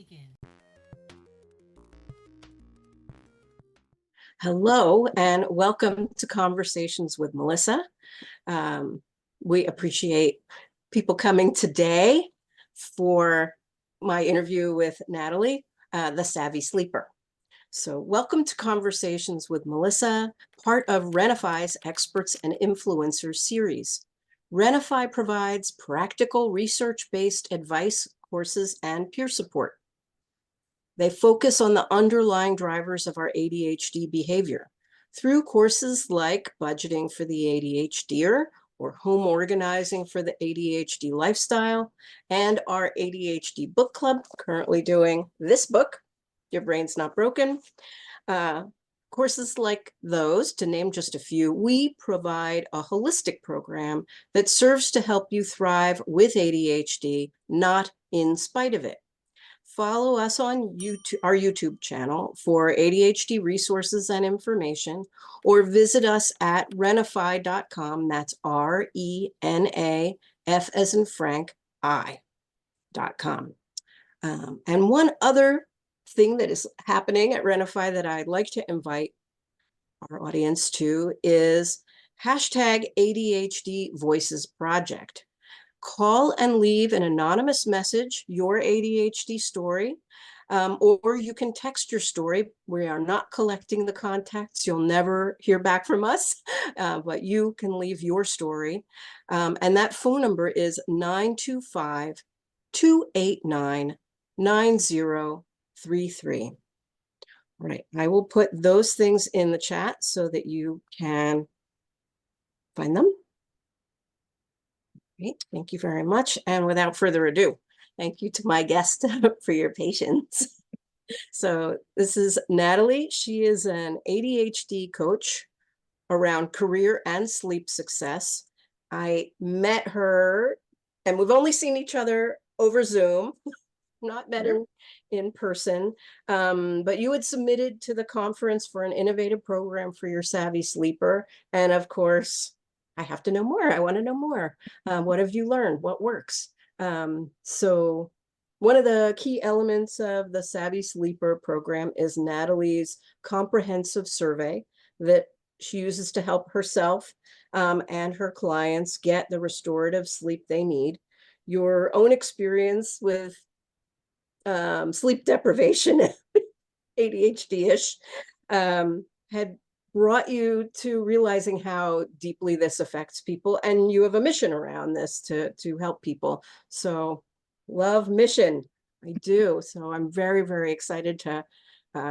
begin. Hello, and welcome to Conversations with Melissa. We appreciate people coming today for my interview with Natalie, the Savvy Sleeper. So welcome to Conversations with Melissa, part of Renify's Experts and Influencers series. Renify provides practical research-based advice, courses, and peer support. They focus on the underlying drivers of our ADHD behavior through courses like budgeting for the ADHDer or home organizing for the ADHD lifestyle, and our ADHD book club, currently doing this book, Your Brain's Not Broken. Courses like those, to name just a few, we provide a holistic program that serves to help you thrive with ADHD, not in spite of it. Follow us on YouTube, our YouTube channel for ADHD resources and information, or visit us at renify.com. That's RENAF as in Frank, I.com. And one other thing that is happening at Renify that I'd like to invite our audience to is hashtag ADHD Voices Project. Call and leave an anonymous message, your ADHD story, or you can text your story. We are not collecting the contacts. You'll never hear back from us, but you can leave your story. And that phone number is 925-289-9033. All right, I will put those things in the chat so that you can find them. Great, thank you very much. And without further ado, thank you to my guest for your patience. So this is Natalie. She is an ADHD coach around career and sleep success. I met her, and we've only seen each other over Zoom, not met in person, but you had submitted to the conference for an innovative program for your Savvy Sleeper. And of course, I have to know more. I want to know more. What have you learned? What works? So one of the key elements of the Savvy Sleeper program is Natalie's comprehensive survey that she uses to help herself and her clients get the restorative sleep they need. Your own experience with sleep deprivation, ADHD-ish, had brought you to realizing how deeply this affects people, and you have a mission around this to help people. So love mission, I do. So I'm very, very excited to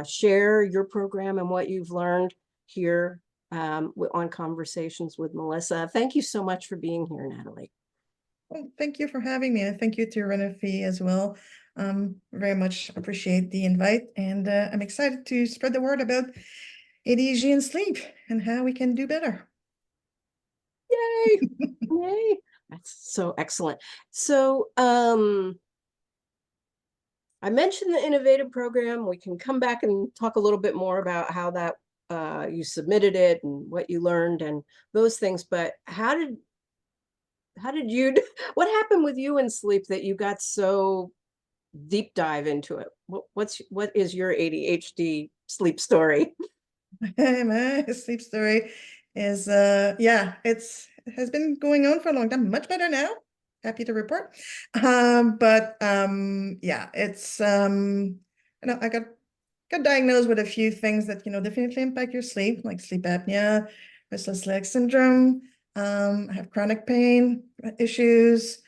share your program and what you've learned here on Conversations with Melissa. Thank you so much for being here, Natalie. Well, thank you for having me, and thank you to Renify as well. Very much appreciate the invite, and I'm excited to spread the word about ADHD and sleep and how we can do better. Yay! Yay! That's so excellent. So I mentioned the innovative program. We can come back and talk a little bit more about how that you submitted it and what you learned and those things. But how did you, what happened with you in sleep that you got so deep dive into it? What is your ADHD sleep story? My sleep story is it has been going on for a long time, much better now, happy to report. It's I got diagnosed with a few things that definitely impact your sleep, like sleep apnea, restless leg syndrome. I have chronic pain issues,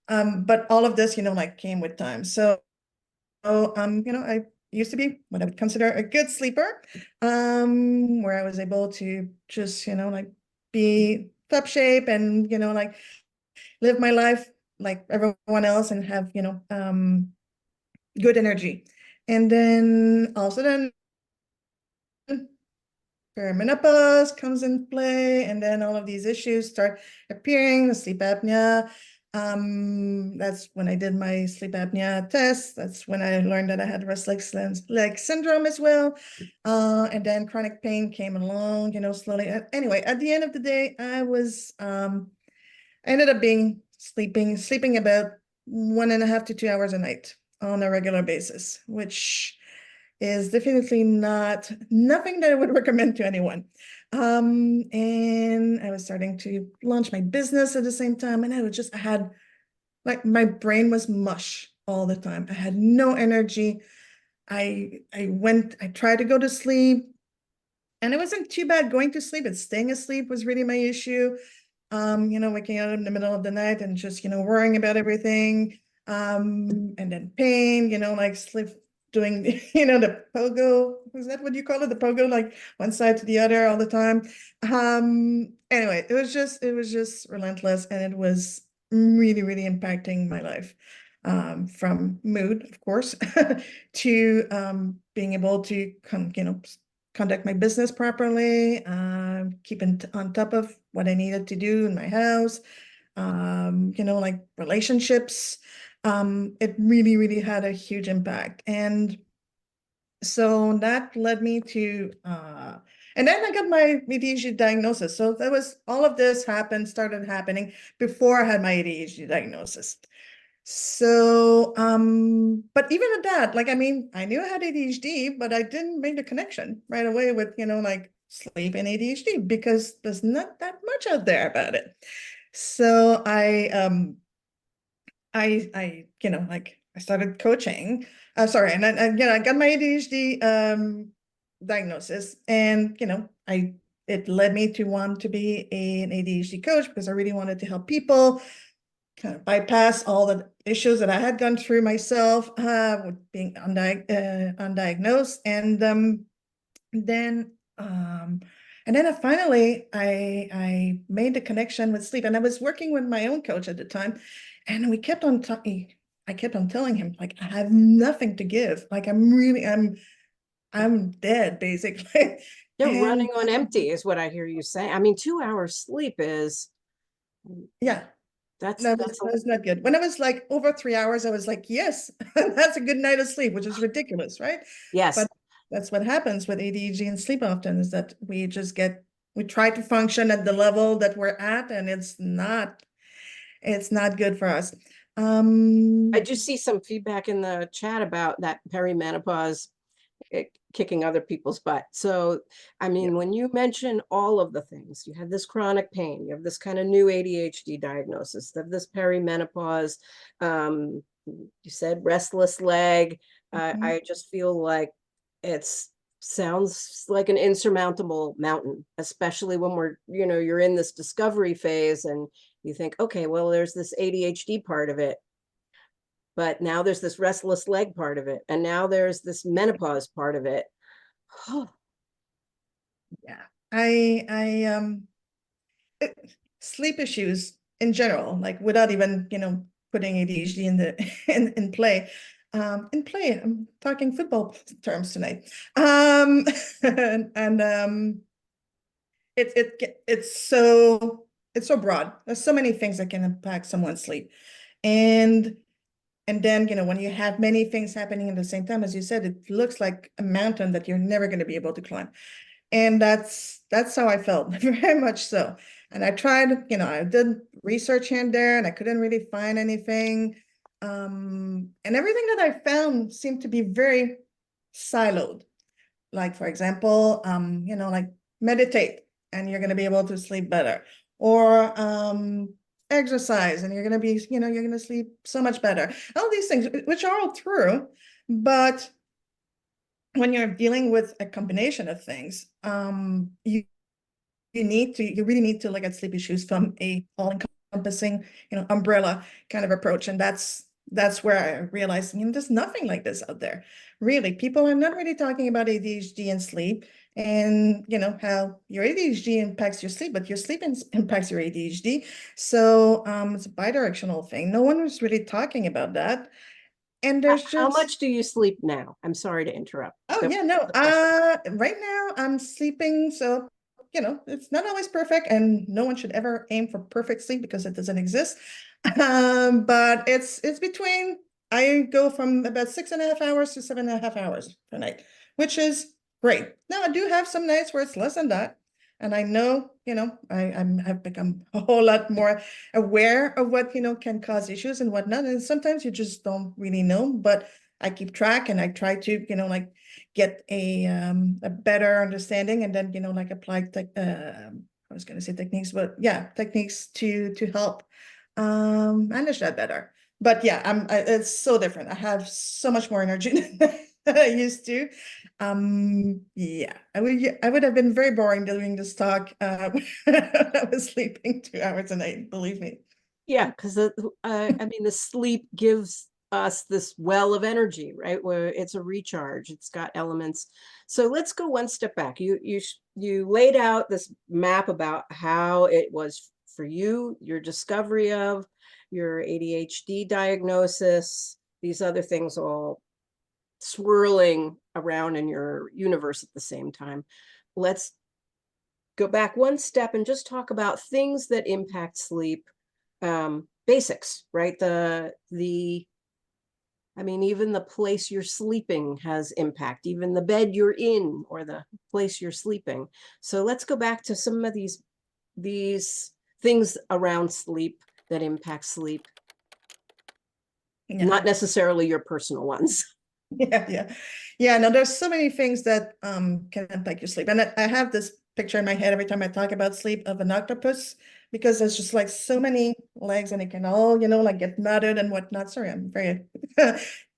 but all of this came with time. So I used to be what I would consider a good sleeper, where I was able to just, be top shape and, live my life like everyone else and have, good energy. And then all of a sudden, perimenopause comes in play, and then all of these issues start appearing, the sleep apnea. That's when I did my sleep apnea test. That's when I learned that I had restless leg syndrome as well. And then chronic pain came along, slowly. Anyway, at the end of the day, I ended up sleeping about 1.5 to 2 hours a night. on a regular basis, which is definitely nothing that I would recommend to anyone. And I was starting to launch my business at the same time, and I had like my brain was mush all the time. I had no energy. I tried to go to sleep, and it wasn't too bad going to sleep, but staying asleep was really my issue. Waking up in the middle of the night and just, worrying about everything. And then pain, like sleep doing, the pogo. Is that what you call it? The pogo, like one side to the other all the time. Anyway, it was just relentless, and it was really, really impacting my life. From mood, of course, to being able to conduct my business properly, keeping on top of what I needed to do in my house, like relationships. It really, really had a huge impact. And so that led me to, and then I got my ADHD diagnosis. So that was all of this started happening before I had my ADHD diagnosis. So, but even at that, like, I mean, I knew I had ADHD, but I didn't make the connection right away with, like sleep and ADHD, because there's not that much out there about it. So like I started coaching. Sorry, and I got my ADHD diagnosis, and it led me to want to be an ADHD coach, because I really wanted to help people kind of bypass all the issues that I had gone through myself with being undiagnosed. Then finally I made the connection with sleep, and I was working with my own coach at the time, and we kept on talking. I kept on telling him, like, I have nothing to give. Like, I'm dead, basically. You're And running on empty is what I hear you say. I mean, 2 hours sleep is yeah, that's no, that's a, that was not good. When I was like over 3 hours, I was like, yes, that's a good night of sleep, which is ridiculous, right? yes. But that's what happens with ADHD and sleep often, is that we try to function at the level that we're at, and it's not good for us. I do see some feedback in the chat about that perimenopause kicking other people's butt. So, I mean, Yeah. when you mention all of the things, you have this chronic pain, you have this kind of new ADHD diagnosis, you have this perimenopause, you said restless leg. Mhm. I just feel like it's sounds like an insurmountable mountain, especially when you're in this discovery phase and you think, okay, well, there's this ADHD part of it, but now there's this restless leg part of it, and now there's this menopause part of it. Yeah. Sleep issues in general, like without even, putting ADHD in the in play. I'm talking football terms tonight. And it's so broad. There's so many things that can impact someone's sleep. And then, when you have many things happening at the same time, as you said, it looks like a mountain that you're never going to be able to climb. And that's how I felt, very much so. And I did research here and there, and I couldn't really find anything. And everything that I found seemed to be very siloed. Like, for example, like meditate and you're going to be able to sleep better, or exercise and you're going to sleep so much better. All these things, which are all true, but when you're dealing with a combination of things, you really need to look at sleep issues from a all-encompassing, umbrella kind of approach. And that's where I realized, there's nothing like this out there. Really, people are not really talking about ADHD and sleep, and how your ADHD impacts your sleep, but your sleep impacts your ADHD. So it's a bidirectional thing. No one was really talking about that. And there's How just much do you sleep now? I'm sorry to interrupt. Oh That yeah, was no. the question. Right now I'm sleeping, so it's not always perfect, and no one should ever aim for perfect sleep because it doesn't exist. But it's between I go from about 6.5 hours to 7.5 hours per night, which is great. Now I do have some nights where it's less than that, And I know, I've become a whole lot more aware of what, can cause issues and whatnot. And sometimes you just don't really know, but I keep track and I try to, like get a better understanding and then, like apply I was going to say techniques, but yeah, techniques to help manage that better. But yeah, it's so different. I have so much more energy than I used to. Yeah, I would have been very boring doing this talk when I was sleeping 2 hours a night, believe me. Yeah, because I mean, the sleep gives us this well of energy, right? Where it's a recharge, it's got elements. So let's go one step back. You laid out this map about how it was for you, your discovery of your ADHD diagnosis, these other things all swirling around in your universe at the same time. Let's go back one step and just talk about things that impact sleep, basics, right? I mean, even the place you're sleeping has impact, even the bed you're in or the place you're sleeping. So let's go back to some of these things around sleep that impact sleep, Yeah. not necessarily your personal ones. Yeah. No, there's so many things that can impact your sleep. And I have this picture in my head every time I talk about sleep of an octopus, because there's just like so many legs and it can all, like get knotted and whatnot. Sorry, I'm very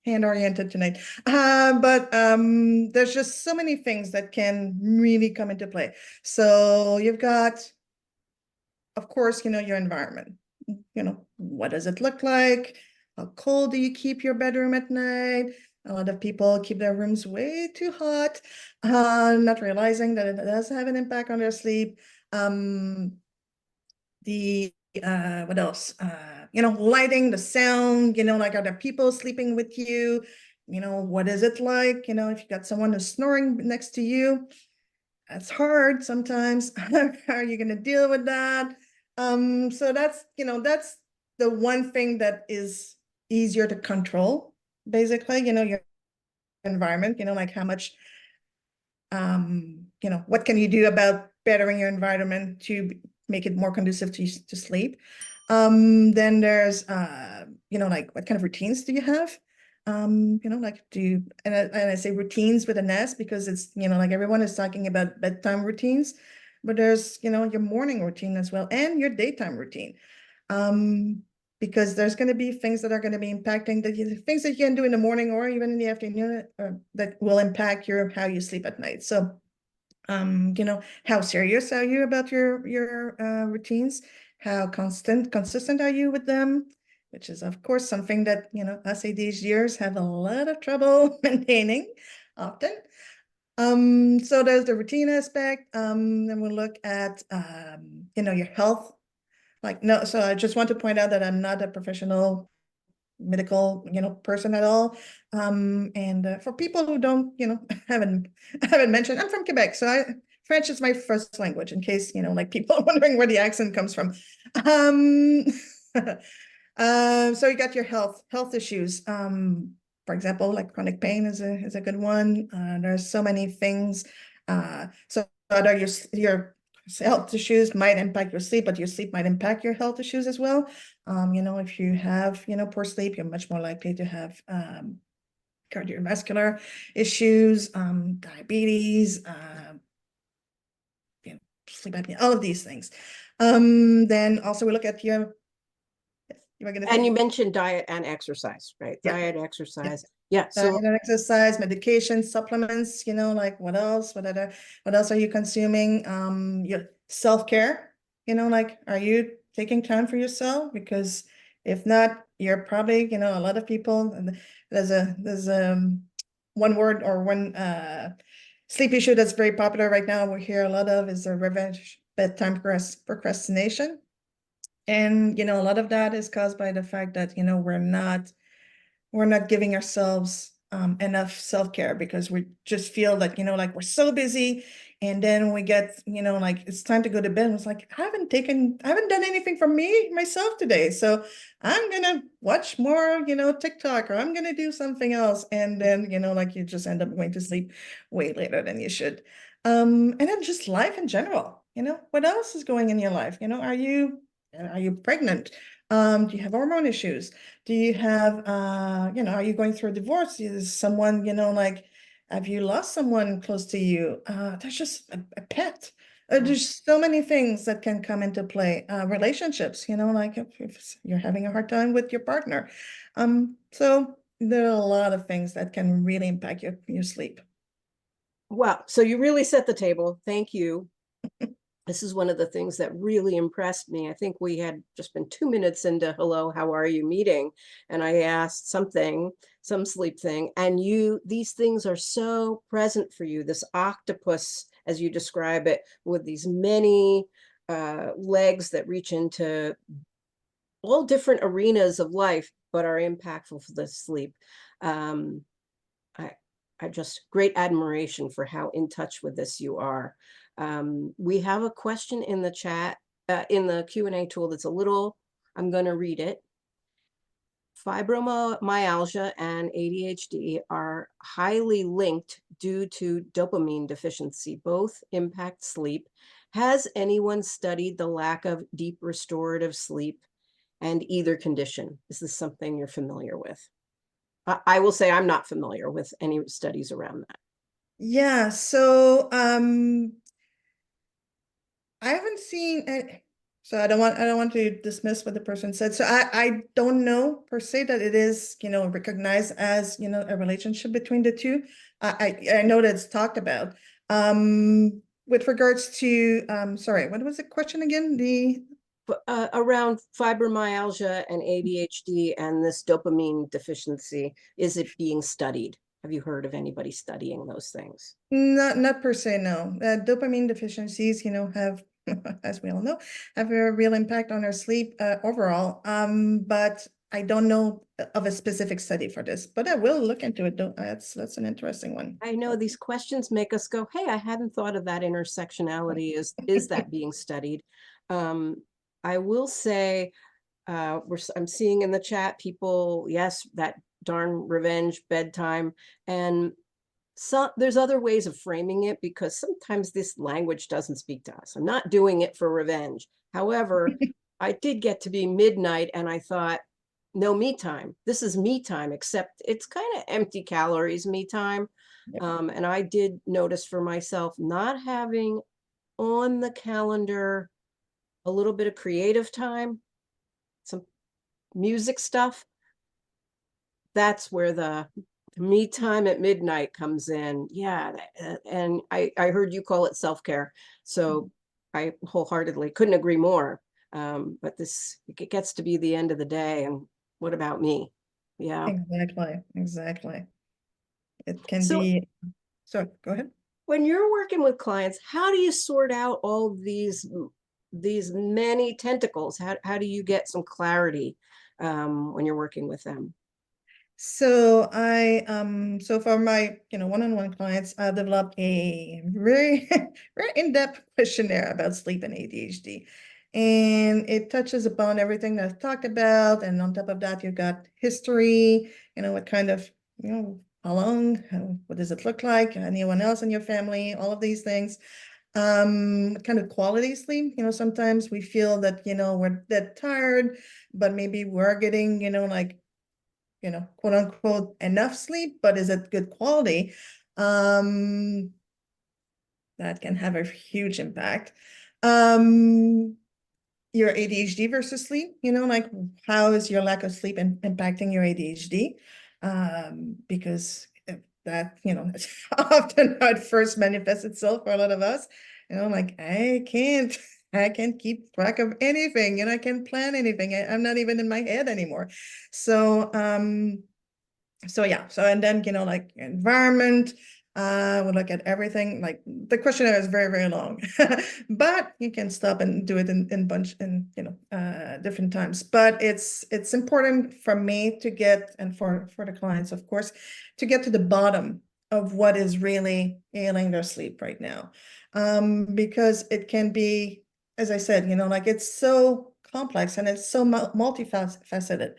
hand oriented tonight. But there's just so many things that can really come into play. So you've got, of course, your environment. What does it look like? How cold do you keep your bedroom at night? A lot of people keep their rooms way too hot, not realizing that it does have an impact on their sleep. The what else? Lighting, the sound, like are there people sleeping with you? What is it like? If you got someone who's snoring next to you, that's hard sometimes. How are you going to deal with that? So that's the one thing that is easier to control, basically, your environment, like how much, what can you do about bettering your environment to make it more conducive to sleep? Then there's, like what kind of routines do you have? Like and I say routines with an S because it's, like everyone is talking about bedtime routines, but there's, your morning routine as well and your daytime routine. Because there's going to be things that are going to be impacting things that you can do in the morning or even in the afternoon that will impact how you sleep at night. So, how serious are you about your routines? How consistent are you with them? Which is, of course, something that, us ADHDers have a lot of trouble maintaining often. So there's the routine aspect. Then we'll look at, your health. No, so I just want to point out that I'm not a professional medical, person at all. And for people who don't, haven't mentioned, I'm from Quebec, so French is my first language, in case, like people are wondering where the accent comes from. Um, so you got your health issues. For example, like chronic pain is a good one. There's so many things. So other your health issues might impact your sleep, but your sleep might impact your health issues as well. If you have, poor sleep, you're much more likely to have cardiovascular issues, diabetes, sleep apnea, all of these things. Then also we look at you were going to And say. you mentioned diet and exercise, right? Yeah. Diet, exercise. Yeah. Diet So and exercise, medication, supplements, like what else? What else are you consuming? Your self-care, like are you taking time for yourself? Because if not, you're probably, a lot of people, and there's one word or one sleep issue that's very popular right now. We hear a lot of is the revenge bedtime procrastination. And, a lot of that is caused by the fact that, we're not giving ourselves enough self-care because we just feel that, like we're so busy. And then we get, like it's time to go to bed. And it's like, I haven't done anything for myself today. So I'm going to watch more, TikTok, or I'm going to do something else. And then, like you just end up going to sleep way later than you should. And then just life in general, what else is going in your life? Are you pregnant? Do you have hormone issues? Do you have, are you going through a divorce? Is someone, like, have you lost someone close to you? There's just a pet. There's so many things that can come into play. Relationships, like if you're having a hard time with your partner. So there are a lot of things that can really impact your sleep. Wow. So you really set the table. Thank you. This is one of the things that really impressed me. I think we had just been 2 minutes into hello, how are you meeting? And I asked some sleep thing, and these things are so present for you. This octopus, as you describe it, with these many legs that reach into all different arenas of life, but are impactful for the sleep. Um, I, I just great admiration for how in touch with this you are. We have a question in the chat, in the Q&A tool that's I'm going to read it. Fibromyalgia and ADHD are highly linked due to dopamine deficiency. Both impact sleep. Has anyone studied the lack of deep restorative sleep and either condition? Is this something you're familiar with? I will say I'm not familiar with any studies around that. Yeah, so I haven't seen it, so I don't want to dismiss what the person said. So I don't know per se that it is, recognized as, a relationship between the two. I know that it's talked about. With regards to sorry, what was the question again? Around fibromyalgia and ADHD and this dopamine deficiency, is it being studied? Have you heard of anybody studying those things? Not per se, no. Dopamine deficiencies, have, as we all know, have a real impact on our sleep overall. But I don't know of a specific study for this, but I will look into it. That's an interesting one. I know these questions make us go, hey, I hadn't thought of that intersectionality. Is that being studied? I will say, I'm seeing in the chat people, yes, that darn revenge bedtime. And so there's other ways of framing it, because sometimes this language doesn't speak to us. I'm not doing it for revenge. However, I did get to be midnight and I thought, no, me time. This is me time, except it's kind of empty calories me time. Yep. And I did notice for myself not having on the calendar a little bit of creative time, some music stuff. That's where the me time at midnight comes in. Yeah. And I heard you call it self-care. So I wholeheartedly couldn't agree more. But it gets to be the end of the day. And what about me? Yeah. Exactly. It can So be, so go ahead. when you're working with clients, how do you sort out all these many tentacles? How do you get some clarity when you're working with them? So so for my, one-on-one clients, I've developed a very, very in-depth questionnaire about sleep and ADHD. And it touches upon everything that I've talked about. And on top of that, you've got history, what kind of, how long, what does it look like? Anyone else in your family, all of these things. What kind of quality sleep? Sometimes we feel that, we're that tired, but maybe we're getting, like, quote unquote, enough sleep, but is it good quality? That can have a huge impact. Your ADHD versus sleep, like how is your lack of sleep impacting your ADHD? Because that, it's often how it first manifests itself for a lot of us. Like I can't keep track of anything, I can't plan anything. I'm not even in my head anymore. So yeah, and then, like environment, we'll look at everything. Like the questionnaire is very, very long, but you can stop and do it in bunch in, different times. But it's important for me to get, and for the clients, of course, to get to the bottom of what is really ailing their sleep right now. Because it can be, as I said, like it's so complex and it's so multifaceted.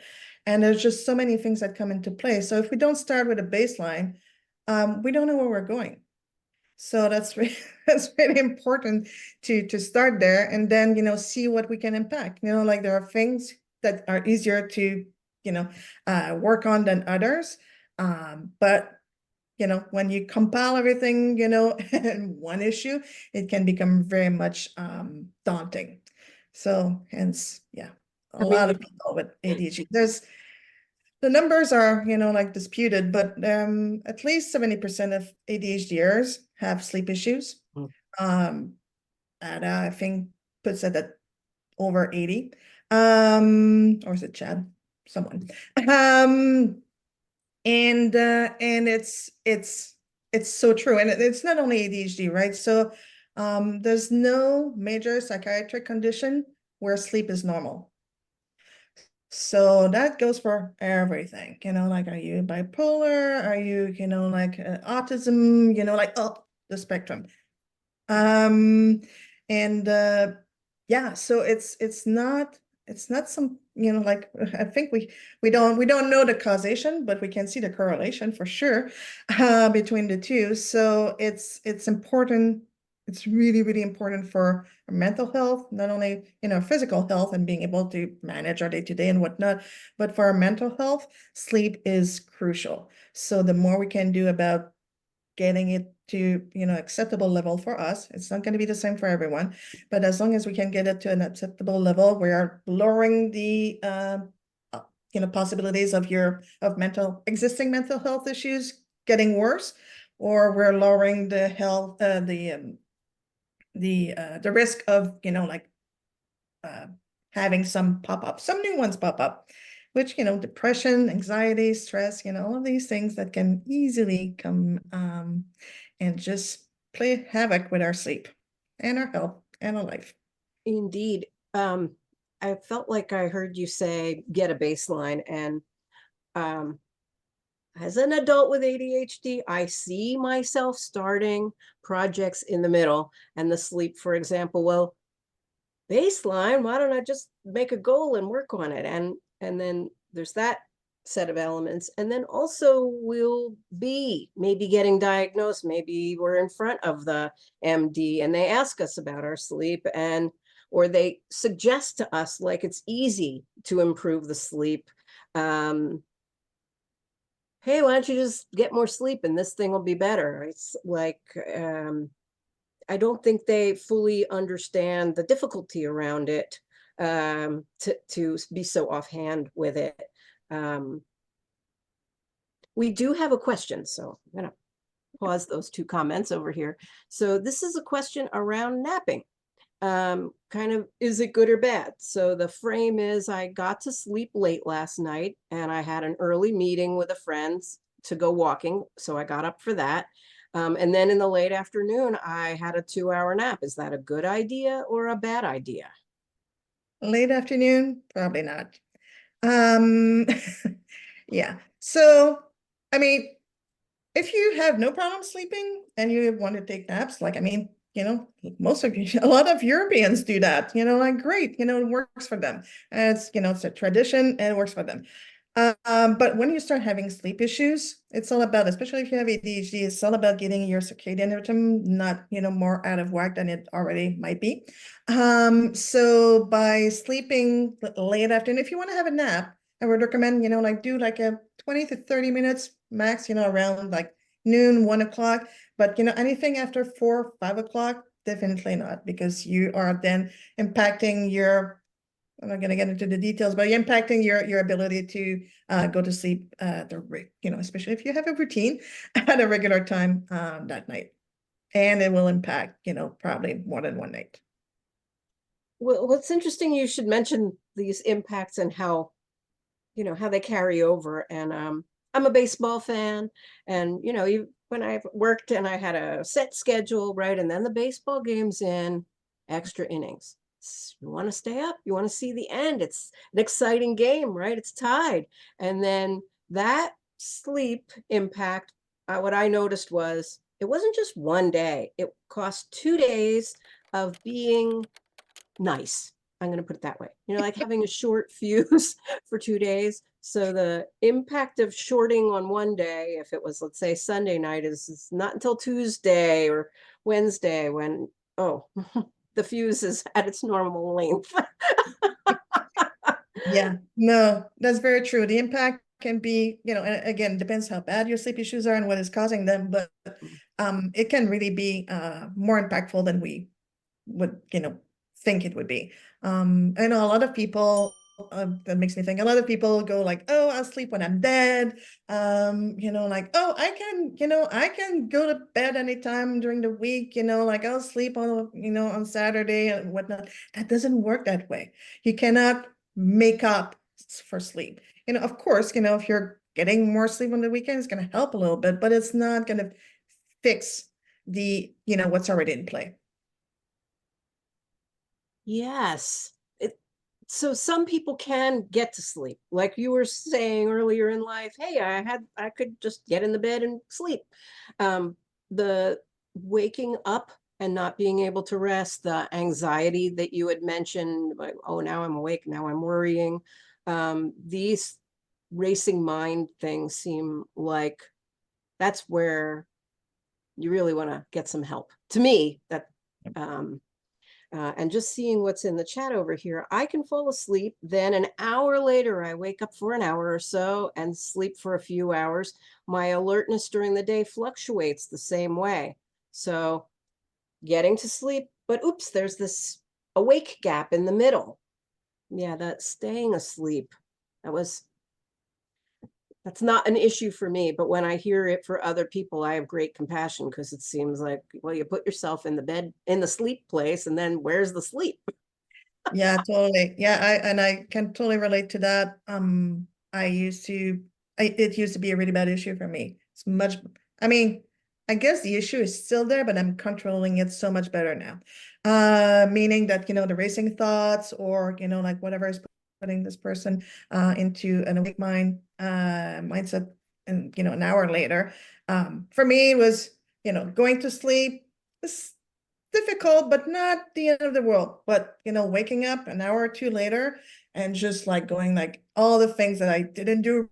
And there's just so many things that come into play. So if we don't start with a baseline, we don't know where we're going. So that's really, that's really important to start there, and then, see what we can impact. Like there are things that are easier to, work on than others. But when you compile everything, in one issue, it can become very much daunting. So hence, yeah, a I mean, lot of people with ADHD. The numbers are, like disputed, but at least 70% of ADHDers have sleep issues. Mm. And I think puts it at over 80. Or is it Chad? Someone. And it's so true. And it's not only ADHD, right? So there's no major psychiatric condition where sleep is normal. So that goes for everything, like, are you bipolar? Are you, like autism, like up the spectrum. And yeah, so it's not some, like, I think we don't know the causation, but we can see the correlation for sure between the two. So it's important. It's really, really important for our mental health, not only physical health and being able to manage our day-to-day and whatnot, but for our mental health, sleep is crucial. So the more we can do about getting it to acceptable level for us, it's not going to be the same for everyone, but as long as we can get it to an acceptable level, we are lowering the possibilities of existing mental health issues getting worse, or we're lowering the health the risk of like having some new ones pop up, which depression, anxiety, stress, all of these things that can easily come and just play havoc with our sleep and our health and our life. Indeed. I felt like I heard you say get a baseline, and um, as an adult with ADHD, I see myself starting projects in the middle, and the sleep, for example. Well, baseline, why don't I just make a goal and work on it? And then there's that set of elements. And then also we'll be maybe getting diagnosed. Maybe we're in front of the MD and they ask us about our sleep, and or they suggest to us like it's easy to improve the sleep. Hey, why don't you just get more sleep and this thing will be better? It's like I don't think they fully understand the difficulty around it, to be so offhand with it. We do have a question, so I'm going to pause those two comments over here. So this is a question around napping. Kind of, is it good or bad? So the frame is, I got to sleep late last night and I had an early meeting with a friend to go walking. So I got up for that. And then in the late afternoon, I had a 2-hour nap. Is that a good idea or a bad idea? Late afternoon, probably not. um yeah, so I mean, if you have no problem sleeping and you want to take naps, like, I mean, most of you, a lot of Europeans do that, like, great, it works for them. It's a tradition and it works for them. But when you start having sleep issues, it's all about, especially if you have ADHD, it's all about getting your circadian rhythm not, more out of whack than it already might be. So by sleeping late afternoon, if you want to have a nap, I would recommend, like, do like a 20 to 30 minutes max, around like noon, 1 o'clock. But, anything after 4, 5 o'clock, definitely not, because you are then impacting your, I'm not going to get into the details, but you're impacting your ability to go to sleep, especially if you have a routine at a regular time that night. And it will impact, probably more than one night. Well, what's interesting, you should mention these impacts and how, how they carry over. And I'm a baseball fan, and when I worked and I had a set schedule, right, and then the baseball game's in, extra innings. You want to stay up, you want to see the end. It's an exciting game, right? It's tied. And then that sleep impact, what I noticed was it wasn't just one day, it cost 2 days of being nice. I'm going to put it that way. Like having a short fuse for 2 days So the impact of shorting on one day, if it was, let's say, Sunday night, is not until Tuesday or Wednesday when, oh, the fuse is at its normal length. Yeah, no, that's very true. The impact can be, and again, depends how bad your sleep issues are and what is causing them, but it can really be more impactful than we would, think it would be. I know a lot of people, that makes me think, a lot of people go like, oh, I'll sleep when I'm dead. Like, oh, I can go to bed anytime during the week, like I'll sleep on Saturday and whatnot. That doesn't work that way. You cannot make up for sleep. Of course, if you're getting more sleep on the weekend, it's going to help a little bit, but it's not going to fix the, what's already in play. Yes. So some people can get to sleep. Like you were saying earlier in life, hey, I could just get in the bed and sleep. The waking up and not being able to rest, the anxiety that you had mentioned, like, oh, now I'm awake, now I'm worrying. These racing mind things seem like that's where you really want to get some help. To me, that and just seeing what's in the chat over here, I can fall asleep. Then an hour later, I wake up for an hour or so and sleep for a few hours. My alertness during the day fluctuates the same way. So getting to sleep, but oops, there's this awake gap in the middle. Yeah, that staying asleep, that's not an issue for me, but when I hear it for other people, I have great compassion because it seems like, well, you put yourself in the bed, in the sleep place, and then where's the sleep? Yeah, totally. Yeah, I can totally relate to that. It used to be a really bad issue for me. I mean, I guess the issue is still there, but I'm controlling it so much better now. Meaning that, the racing thoughts or, like whatever is putting this person into an awake mindset and, an hour later. For me, it was, going to sleep. It's difficult, but not the end of the world. But, waking up an hour or two later and just like going like all the things that I didn't do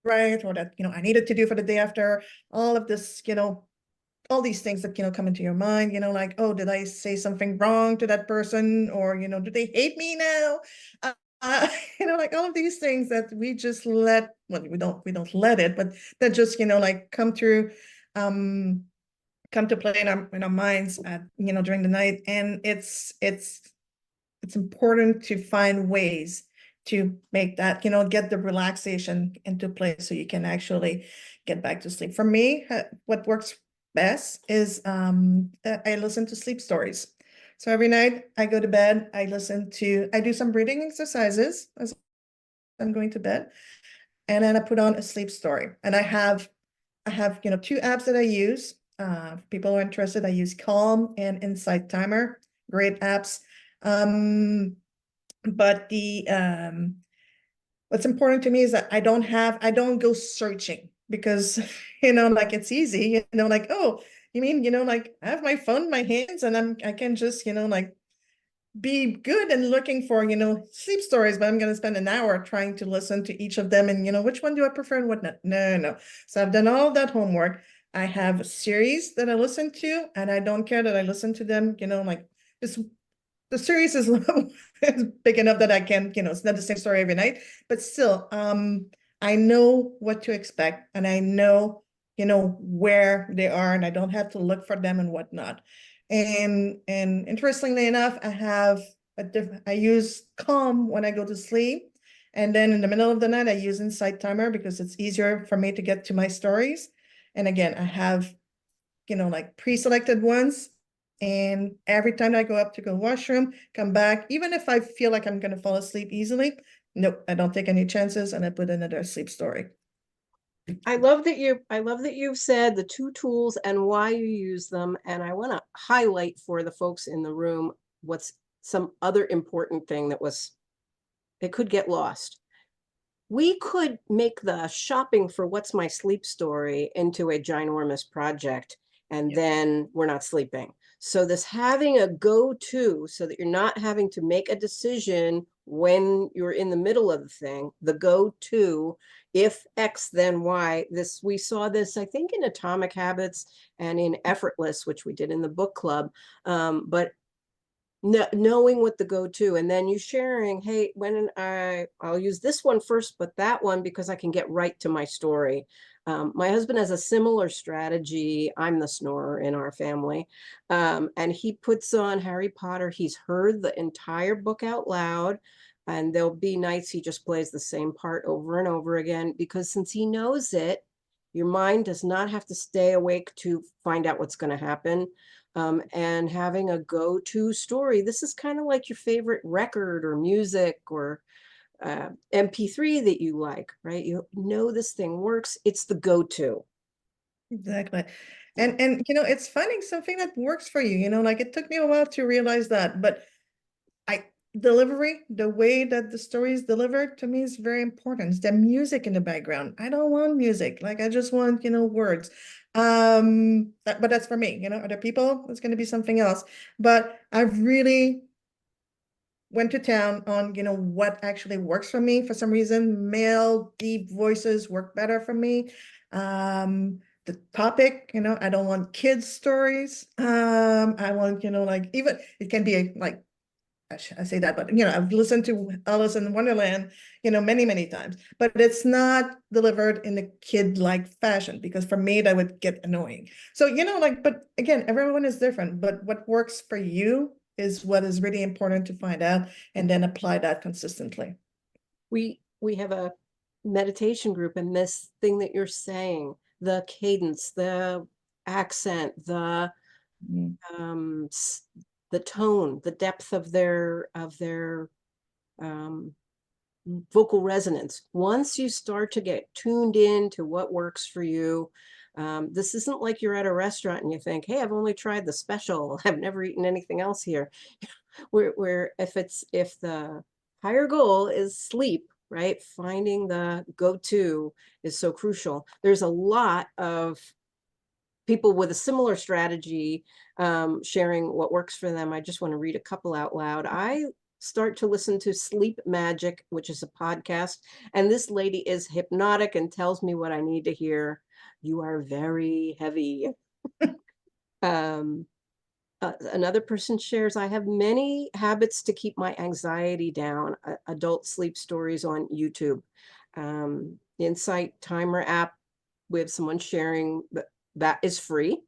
right or that, I needed to do for the day after, all of this, all these things that, come into your mind, like, oh, did I say something wrong to that person? Or, do they hate me now? Like all of these things that we just well, we don't let it, but that just, like come to play in our minds at, during the night. And it's important to find ways to make that, get the relaxation into place so you can actually get back to sleep. For me, what works best is I listen to sleep stories. So every night I go to bed, I do some breathing exercises as I'm going to bed, and then I put on a sleep story. And I have two apps that I use. People are interested. I use Calm and Insight Timer. Great apps. But what's important to me is that I don't go searching because, like it's easy, like, oh, you mean, like I have my phone in my hands and I can just, like be good and looking for, sleep stories, but I'm going to spend an hour trying to listen to each of them and, which one do I prefer and whatnot. No. So I've done all that homework. I have a series that I listen to, and I don't care that I listen to them, like this. The series is big enough that I can, it's not the same story every night, but still, I know what to expect and I know, where they are and I don't have to look for them and whatnot. And interestingly enough, I use Calm when I go to sleep. And then in the middle of the night, I use Insight Timer because it's easier for me to get to my stories. And again, I have, like pre-selected ones. And every time I go up to go washroom, come back, even if I feel like I'm going to fall asleep easily, nope, I don't take any chances and I put another sleep story. I love that you've said the two tools and why you use them. And I want to highlight for the folks in the room what's some other important thing it could get lost. We could make the shopping for what's my sleep story into a ginormous project, and then we're not sleeping. So this having a go-to so that you're not having to make a decision when you're in the middle of the thing, the go-to, if X, then Y. We saw this, I think, in Atomic Habits and in Effortless, which we did in the book club. But knowing what the go-to, and then you sharing, hey, I'll use this one first, but that one because I can get right to my story. My husband has a similar strategy. I'm the snorer in our family. And he puts on Harry Potter. He's heard the entire book out loud. And there'll be nights he just plays the same part over and over again, because since he knows it, your mind does not have to stay awake to find out what's going to happen. And having a go-to story. This is kind of like your favorite record or music or MP3 that you like, right? You know this thing works. It's the go-to. Exactly. And it's finding something that works for you, like it took me a while to realize that, but delivery, the way that the story is delivered to me is very important. It's the music in the background. I don't want music. Like I just want, words. But that's for me, other people, it's going to be something else. But I've really went to town on, what actually works for me. For some reason, male deep voices work better for me. The topic, I don't want kids stories. I want, like even it can be like I say that, but I've listened to Alice in Wonderland, many, many times, but it's not delivered in a kid-like fashion, because for me that would get annoying. So, but again, everyone is different, but what works for you is what is really important to find out and then apply that consistently. We have a meditation group, and this thing that you're saying, the cadence, the accent, the tone, the depth of their vocal resonance. Once you start to get tuned in to what works for you, this isn't like you're at a restaurant and you think, hey, I've only tried the special. I've never eaten anything else here. Where if the higher goal is sleep, right? Finding the go-to is so crucial. There's a lot of people with a similar strategy sharing what works for them. I just want to read a couple out loud. I start to listen to Sleep Magic, which is a podcast, and this lady is hypnotic and tells me what I need to hear. You are very heavy. Another person shares, I have many habits to keep my anxiety down. Adult sleep stories on YouTube. Insight Timer app, we have someone sharing that is free,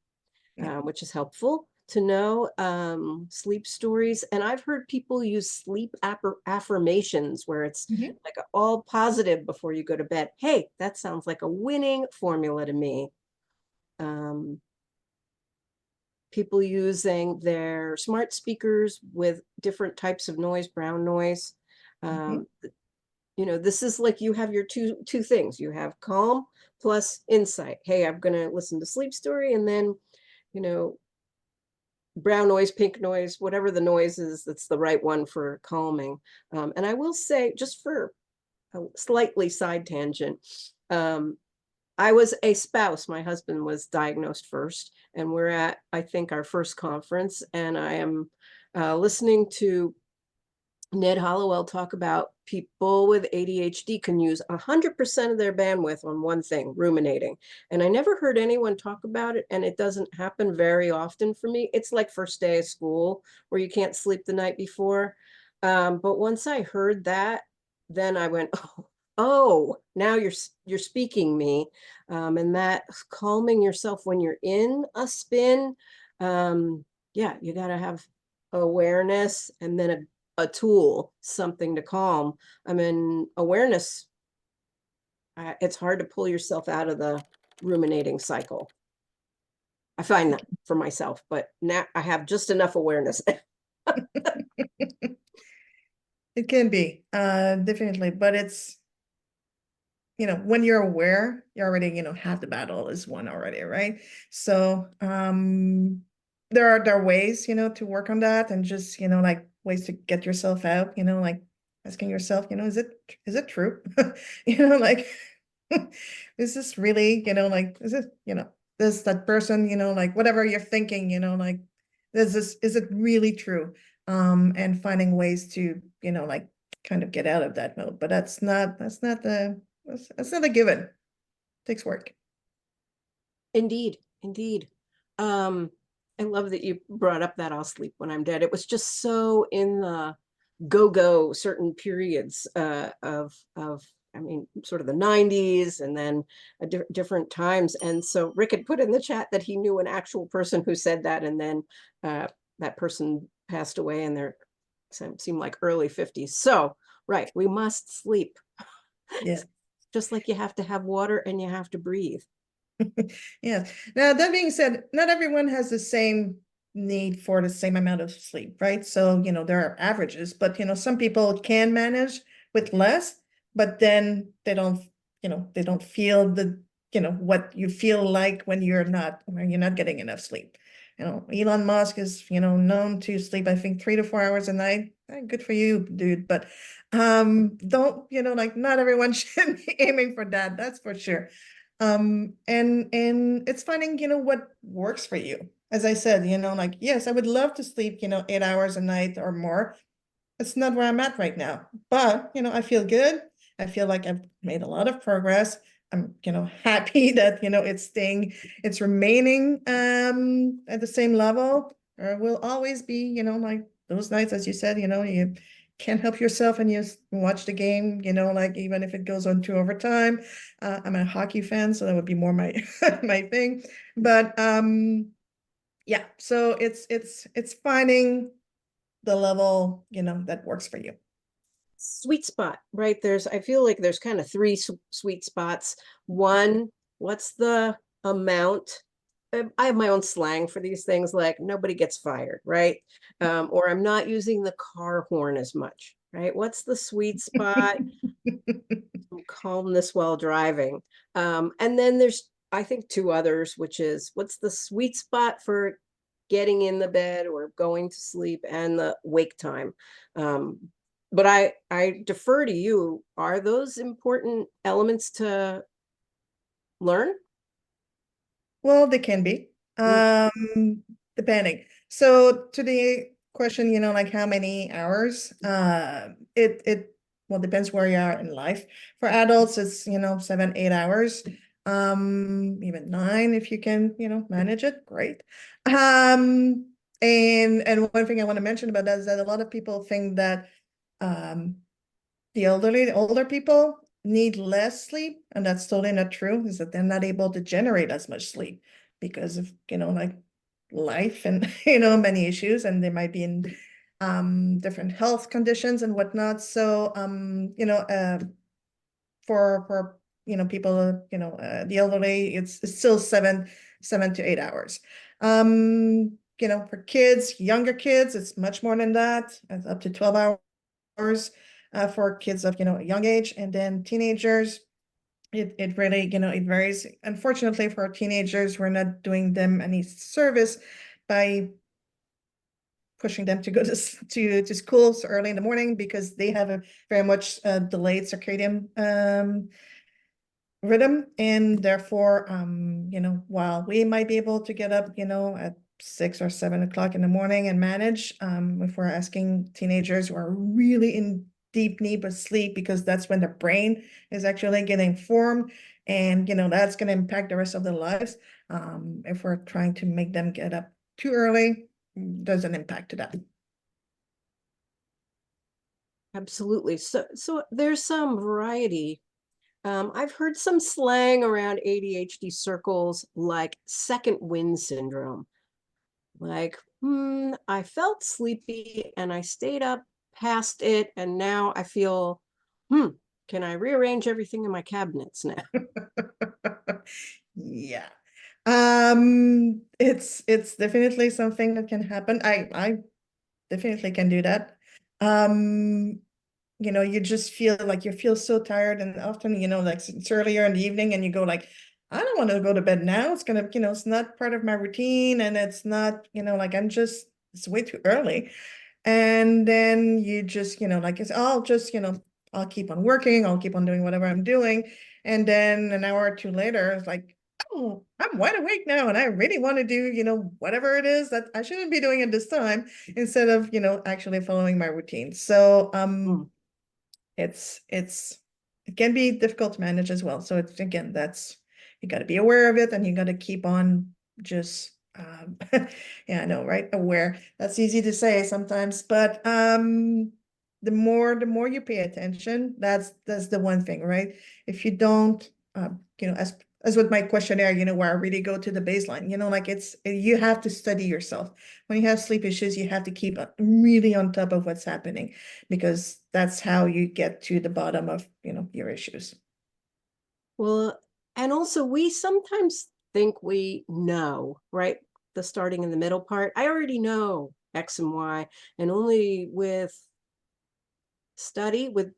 which is helpful to know. Sleep stories. And I've heard people use sleep affirmations where it's like all positive before you go to bed. Hey, that sounds like a winning formula to me. People using their smart speakers with different types of noise, brown noise. This is like you have your two things. You have calm plus insight. Hey, I'm going to listen to sleep story, and then, brown noise, pink noise, whatever the noise is, that's the right one for calming. And I will say, just for a slightly side tangent, I was a spouse. My husband was diagnosed first, and we're at, I think, our first conference, and I am listening to Ned Hollowell talk about people with ADHD can use 100% of their bandwidth on one thing, ruminating. And I never heard anyone talk about it, and it doesn't happen very often for me. It's like first day of school where you can't sleep the night before. But once I heard that, then I went, oh, now you're speaking me. And that calming yourself when you're in a spin, yeah, you got to have awareness and then a tool, something to calm. I mean, awareness, it's hard to pull yourself out of the ruminating cycle. I find that for myself, but now I have just enough awareness. It can be, definitely, but it's, when you're aware, you already, half the battle is won already, right? So, there are ways, to work on that, and just, like ways to get yourself out, like asking yourself, is it true? Like, is this really, like, is it, this, that person, like whatever you're thinking, like, is it really true? And finding ways to, like kind of get out of that mode. But that's not a given. It takes work. Indeed, indeed. I love that you brought up that I'll sleep when I'm dead. It was just so in the go-go certain periods of I mean, sort of the 90s and then different times. And so Rick had put in the chat that he knew an actual person who said that, and then that person passed away in their seemed like early 50s. So, right, we must sleep. Yeah. Just like you have to have water and you have to breathe. Yeah. Now, that being said, not everyone has the same need for the same amount of sleep, right? So, there are averages, but, some people can manage with less, but then they don't feel what you feel like when you're not getting enough sleep. Elon Musk is, known to sleep, I think 3 to 4 hours a night. Good for you, dude. But don't, like not everyone should be aiming for that. That's for sure. And it's finding, what works for you. As I said, like, yes, I would love to sleep, 8 hours a night or more. It's not where I'm at right now, but, I feel good. I feel like I've made a lot of progress. I'm, happy that, it's remaining, at the same level, or will always be, like those nights, as you said, you can't help yourself and you watch the game, like even if it goes on to overtime. I'm a hockey fan, so that would be more my my thing. But yeah, so it's finding the level, that works for you. Sweet spot, right? I feel like there's kind of three sweet spots. One, what's the amount? I have my own slang for these things, like nobody gets fired, right? Or I'm not using the car horn as much, right? What's the sweet spot? Calmness while driving. And then there's, I think, two others, which is what's the sweet spot for getting in the bed or going to sleep, and the wake time. But I defer to you. Are those important elements to learn? Well, they can be, Mm. depending. So to the question, like how many hours, it well depends where you are in life. For adults, it's 7, 8 hours, even 9 if you can, manage it, great. And one thing I want to mention about that is that a lot of people think that um the older people need less sleep, and that's totally not true, is that they're not able to generate as much sleep because of, like life and, many issues, and they might be in different health conditions and whatnot. So, for people, the elderly, it's still 7 to 8 hours. For kids, younger kids, it's much more than that. It's up to 12 hours for kids of a young age, and then teenagers. It really it varies. Unfortunately, for teenagers, we're not doing them any service by pushing them to go to school so early in the morning, because they have a very much delayed circadian rhythm, and therefore while we might be able to get up at 6 or 7 o'clock in the morning and manage, if we're asking teenagers who are really in deep need of sleep, because that's when the brain is actually getting formed, and that's going to impact the rest of their lives. If we're trying to make them get up too early, there's an impact to that. Absolutely. So there's some variety. I've heard some slang around ADHD circles, like second wind syndrome. Like, I felt sleepy and I stayed up past it, and now I feel, can I rearrange everything in my cabinets now? Yeah. It's definitely something that can happen. I definitely can do that. You just feel like you feel so tired, and often, like it's earlier in the evening and you go like, I don't want to go to bed now. It's gonna, it's not part of my routine, and it's not, like it's way too early. And then you just, like I'll just, I'll keep on working, I'll keep on doing whatever I'm doing. And then an hour or two later, it's like, oh, I'm wide awake now, and I really want to do, whatever it is that I shouldn't be doing at this time, instead of, actually following my routine. So, Mm. it can be difficult to manage as well. So it's, again, you got to be aware of it, and you got to keep on just yeah, I know, right? Aware. That's easy to say sometimes, but the more you pay attention, that's the one thing, right? If you don't, as with my questionnaire, where I really go to the baseline, like you have to study yourself. When you have sleep issues, you have to keep really on top of what's happening, because that's how you get to the bottom of, your issues. Well, and also we sometimes think we know, right? The starting and the middle part. I already know X and Y, and only with study, with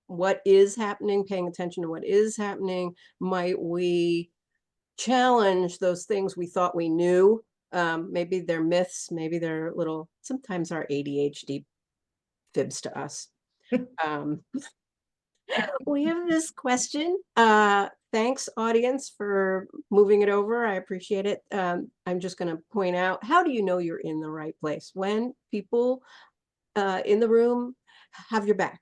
what is happening, paying attention to what is happening, might we challenge those things we thought we knew. Maybe they're myths, maybe they're little, sometimes our ADHD fibs to us. Um, we have this question. Thanks, audience, for moving it over. I appreciate it. I'm just going to point out, how do you know you're in the right place? When people in the room have your back,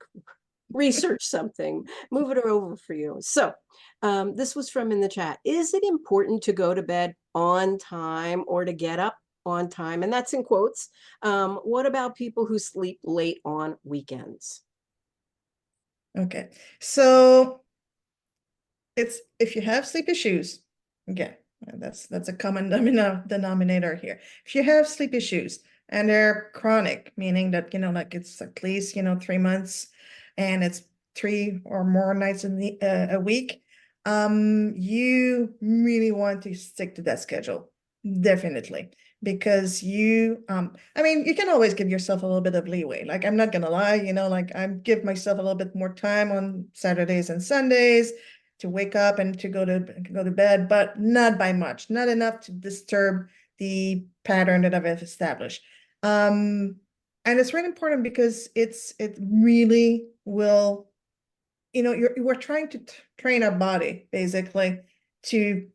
research something, move it over for you. So this was from in the chat. Is it important to go to bed on time or to get up on time? And that's in quotes. What about people who sleep late on weekends? Okay, so if you have sleep issues, again, that's a common denominator here. If you have sleep issues and they're chronic, meaning that, like it's at least, 3 months, and it's 3 or more nights in a week, you really want to stick to that schedule, definitely. Because I mean, you can always give yourself a little bit of leeway. Like, I'm not gonna lie, like I give myself a little bit more time on Saturdays and Sundays to wake up and to go to bed, but not by much, not enough to disturb the pattern that I've established. And it's really important, because it really will, we're trying to train our body basically to,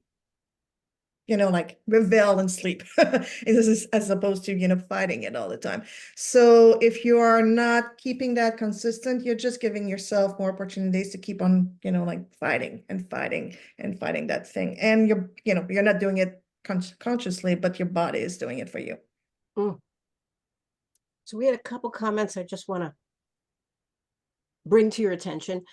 like revel in sleep. This is as opposed to, fighting it all the time. So if you are not keeping that consistent, you're just giving yourself more opportunities to keep on, like fighting and fighting and fighting that thing. And you're not doing it consciously, but your body is doing it for you. Mm. So we had a couple comments I just want to bring to your attention.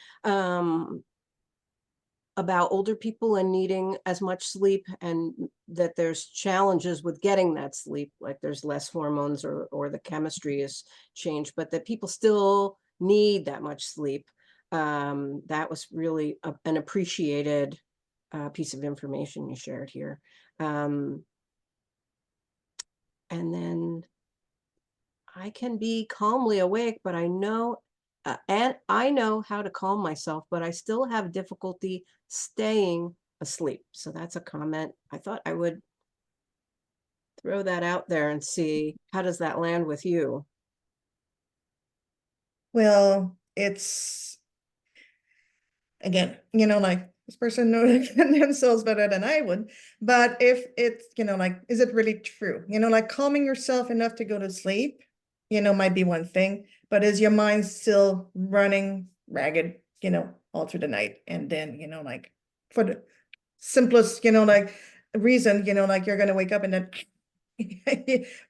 About older people and needing as much sleep, and that there's challenges with getting that sleep, like there's less hormones, or the chemistry is changed, but that people still need that much sleep. That was really an appreciated piece of information you shared here. And then I can be calmly awake, but and I know how to calm myself, but I still have difficulty staying asleep. So that's a comment. I thought I would throw that out there and see, how does that land with you? Well, it's, again, like, this person knows themselves better than I would. But if it's, like, is it really true? Like, calming yourself enough to go to sleep, might be one thing, but is your mind still running ragged, all through the night? And then, like, for the simplest, like, reason, like, you're going to wake up and then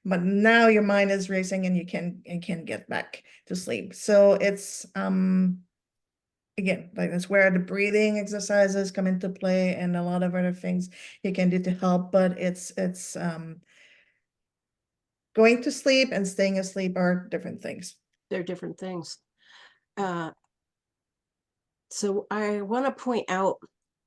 but now your mind is racing, and you can get back to sleep. So it's again, like, that's where the breathing exercises come into play, and a lot of other things you can do to help. But it's going to sleep and staying asleep are different things. They're different things. So I want to point out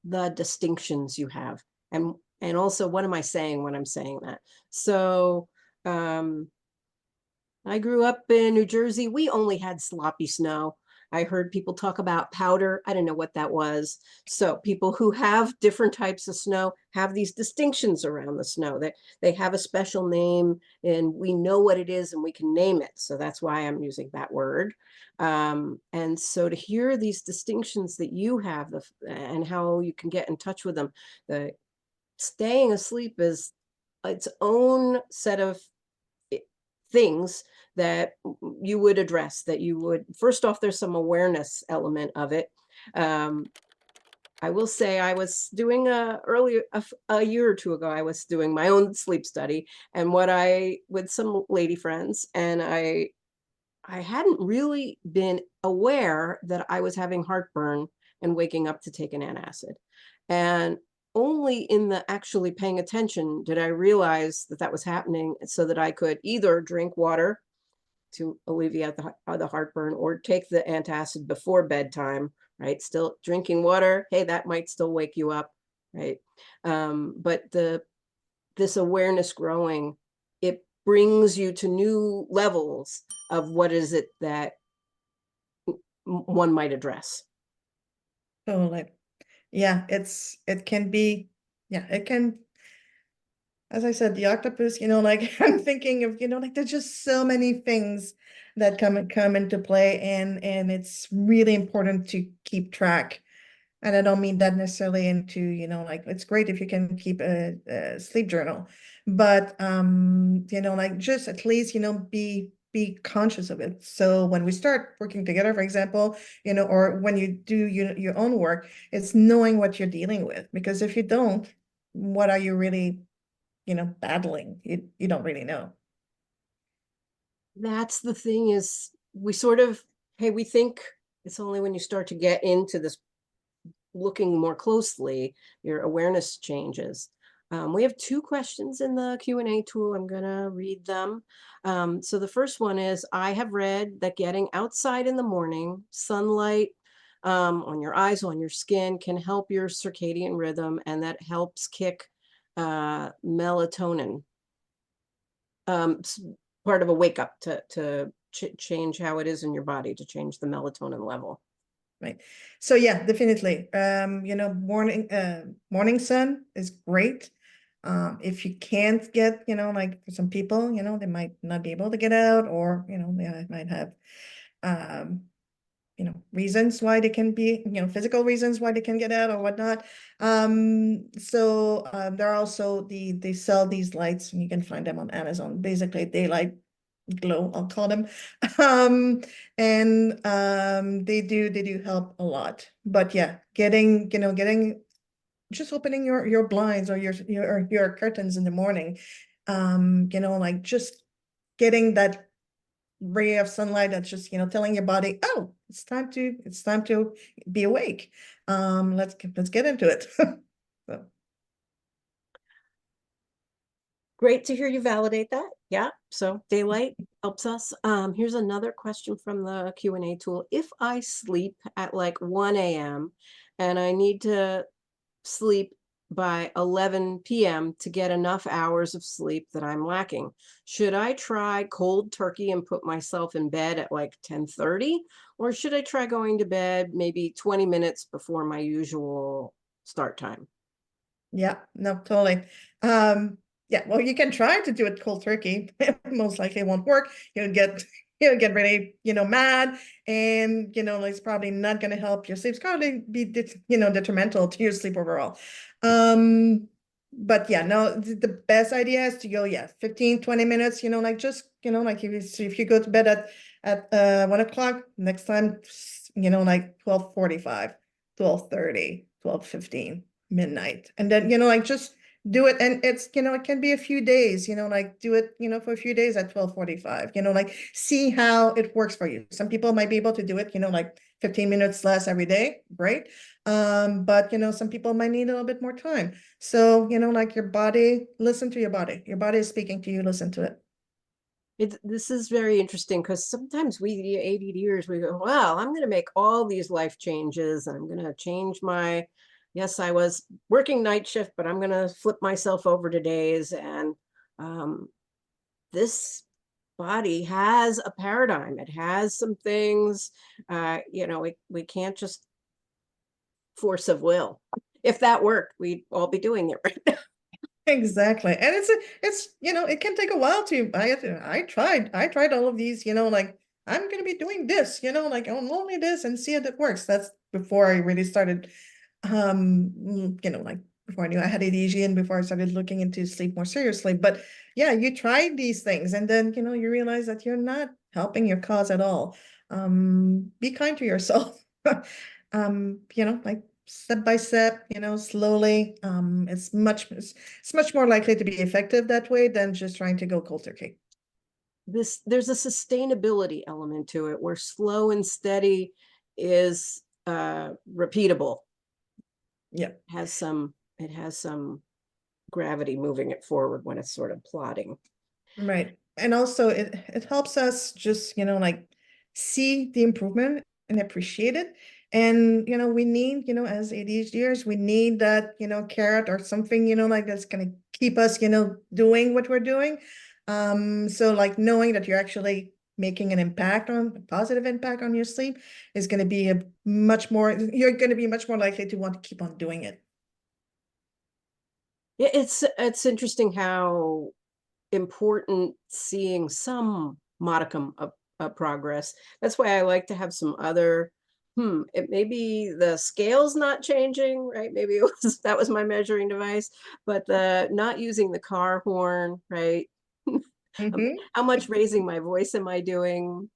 the distinctions you have, and also, what am I saying when I'm saying that? So I grew up in New Jersey. We only had sloppy snow. I heard people talk about powder. I didn't know what that was. So people who have different types of snow have these distinctions around the snow. They have a special name, and we know what it is, and we can name it. So that's why I'm using that word. And so to hear these distinctions that you have, and how you can get in touch with them, the staying asleep is its own set of things that you would address, that you would, first off, there's some awareness element of it. I will say I was doing a year or two ago, I was doing my own sleep study, and with some lady friends, and I hadn't really been aware that I was having heartburn and waking up to take an antacid. And only in the actually paying attention did I realize that that was happening, so that I could either drink water to alleviate the heartburn, or take the antacid before bedtime, right? Still drinking water, hey, that might still wake you up, right? But this awareness growing, it brings you to new levels of what is it that one might address. Totally. Yeah, it can be, yeah, it can, as I said, the octopus, like I'm thinking of, like there's just so many things that come into play, and it's really important to keep track. And I don't mean that necessarily into, like it's great if you can keep a sleep journal, but like just at least, be conscious of it. So when we start working together, for example, or when you do your own work, it's knowing what you're dealing with. Because if you don't, what are you really, battling? You don't really know. That's the thing, is we sort of, hey, we think it's only when you start to get into this, looking more closely, your awareness changes. We have two questions in the Q&A tool. I'm gonna read them. So the first one is, I have read that getting outside in the morning, sunlight on your eyes, on your skin, can help your circadian rhythm, and that helps kick melatonin. Part of a wake up to change how it is in your body, to change the melatonin level. Right. So yeah, definitely. Morning sun is great. If you can't get, like for some people, they might not be able to get out, or, they might have, um, reasons why they can be, physical reasons why they can get out or whatnot. So there are also they sell these lights, and you can find them on Amazon. Basically, daylight glow, I'll call them. Um, and they do help a lot. But yeah, getting just opening your blinds, or your curtains in the morning, like just getting that ray of sunlight that's just, telling your body, oh, it's time to be awake. Let's get into it. So. Great to hear you validate that. Yeah, so daylight helps us. Here's another question from the Q&A tool. If I sleep at like 1 a.m. and I need to sleep by 11 p.m. to get enough hours of sleep that I'm lacking, should I try cold turkey and put myself in bed at like 10:30? Or should I try going to bed maybe 20 minutes before my usual start time? Yeah, no, totally. Yeah, well, you can try to do it cold turkey. Most likely it won't work. You'll get really, mad, and it's probably not going to help your sleep. It's probably be detrimental to your sleep overall. But yeah, no, the best idea is to go, yeah, 15, 20 minutes, like just, like if you go to bed at 1 o'clock, next time, like 12:45, 12:30, 12:15, midnight. And then, like just do it. And it's, it can be a few days, like do it, for a few days at 12:45, like see how it works for you. Some people might be able to do it, like 15 minutes less every day. Great. But some people might need a little bit more time. So, like your body, listen to your body. Your body is speaking to you, listen to it. This is very interesting, because sometimes we ADDers, we go, well, I'm going to make all these life changes. I'm going to change my, yes, I was working night shift, but I'm going to flip myself over to days. And this body has a paradigm. It has some things, we can't just force of will. If that worked, we'd all be doing it right now. Exactly. And it's it can take a while to I tried all of these, like I'm gonna be doing this, like only this, and see if it works. That's before I really started like before I knew I had ADHD and before I started looking into sleep more seriously. But yeah, you tried these things and then, you realize that you're not helping your cause at all. Be kind to yourself. Like step by step, slowly. It's much more likely to be effective that way than just trying to go cold turkey. There's a sustainability element to it where slow and steady is repeatable. Yeah. It has some gravity moving it forward when it's sort of plodding. Right. And also it helps us just, like see the improvement and appreciate it. And, we need, as ADHDers, we need that, carrot or something, like that's going to keep us, doing what we're doing. So like knowing that you're actually making a positive impact on your sleep is going to be you're going to be much more likely to want to keep on doing it. Yeah, it's interesting how important seeing some modicum of progress. That's why I like to have some other, it maybe the scale's not changing, right? Maybe that was my measuring device, but the not using the car horn, right? How much raising my voice am I doing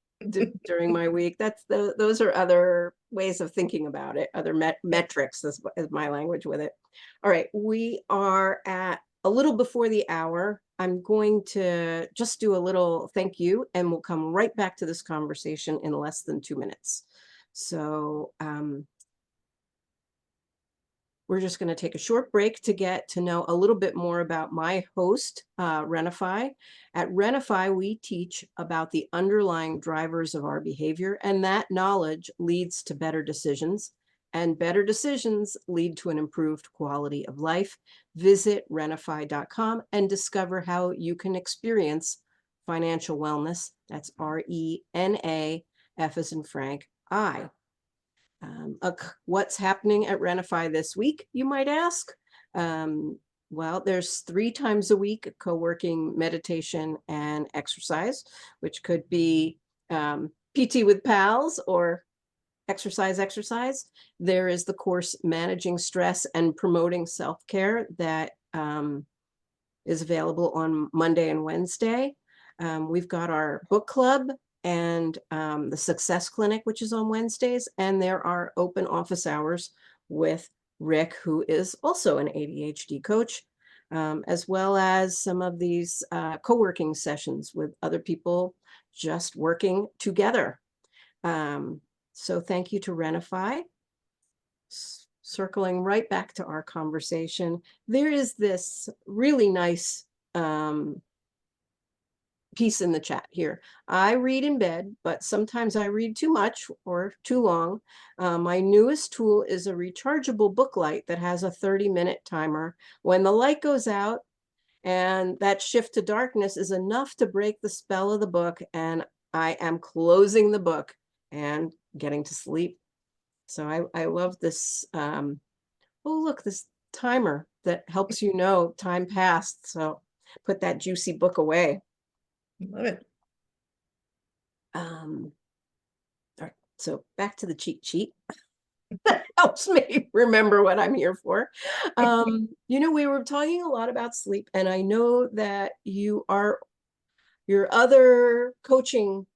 during my week? Those are other ways of thinking about it, other metrics is my language with it. All right, we are at a little before the hour. I'm going to just do a little thank you and we'll come right back to this conversation in less than 2 minutes. So we're just going to take a short break to get to know a little bit more about my host, Renify. At Renify, we teach about the underlying drivers of our behavior, and that knowledge leads to better decisions, and better decisions lead to an improved quality of life. Visit renify.com and discover how you can experience financial wellness. That's RENAF as in Frank, I. What's happening at Renify this week, you might ask? Well, there's 3 times a week co-working meditation and exercise, which could be PT with pals or exercise. There is the course Managing Stress and Promoting Self-Care that is available on Monday and Wednesday. We've got our book club and the Success Clinic, which is on Wednesdays, and there are open office hours with Rick, who is also an ADHD coach, as well as some of these co-working sessions with other people just working together. So thank you to Renify. Circling right back to our conversation, there is this really nice piece in the chat here. I read in bed, but sometimes I read too much or too long. My newest tool is a rechargeable book light that has a 30-minute timer. When the light goes out and that shift to darkness is enough to break the spell of the book, and I am closing the book and getting to sleep. So I love this. Oh, look, this timer that helps you know time passed. So put that juicy book away. Love it. All right, so back to the cheat sheet. That helps me remember what I'm here for. We were talking a lot about sleep, and I know that your other coaching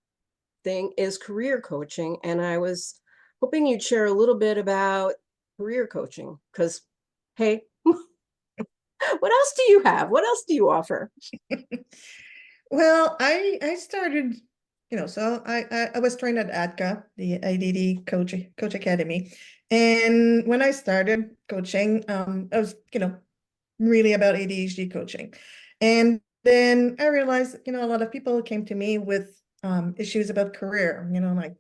thing is career coaching, and I was hoping you'd share a little bit about career coaching, because, hey, what else do you have? What else do you offer? Well, I started, so I was trained at ADCA, the ADD Coach Academy. And when I started coaching, I was, really about ADHD coaching. And then I realized, a lot of people came to me with issues about career, like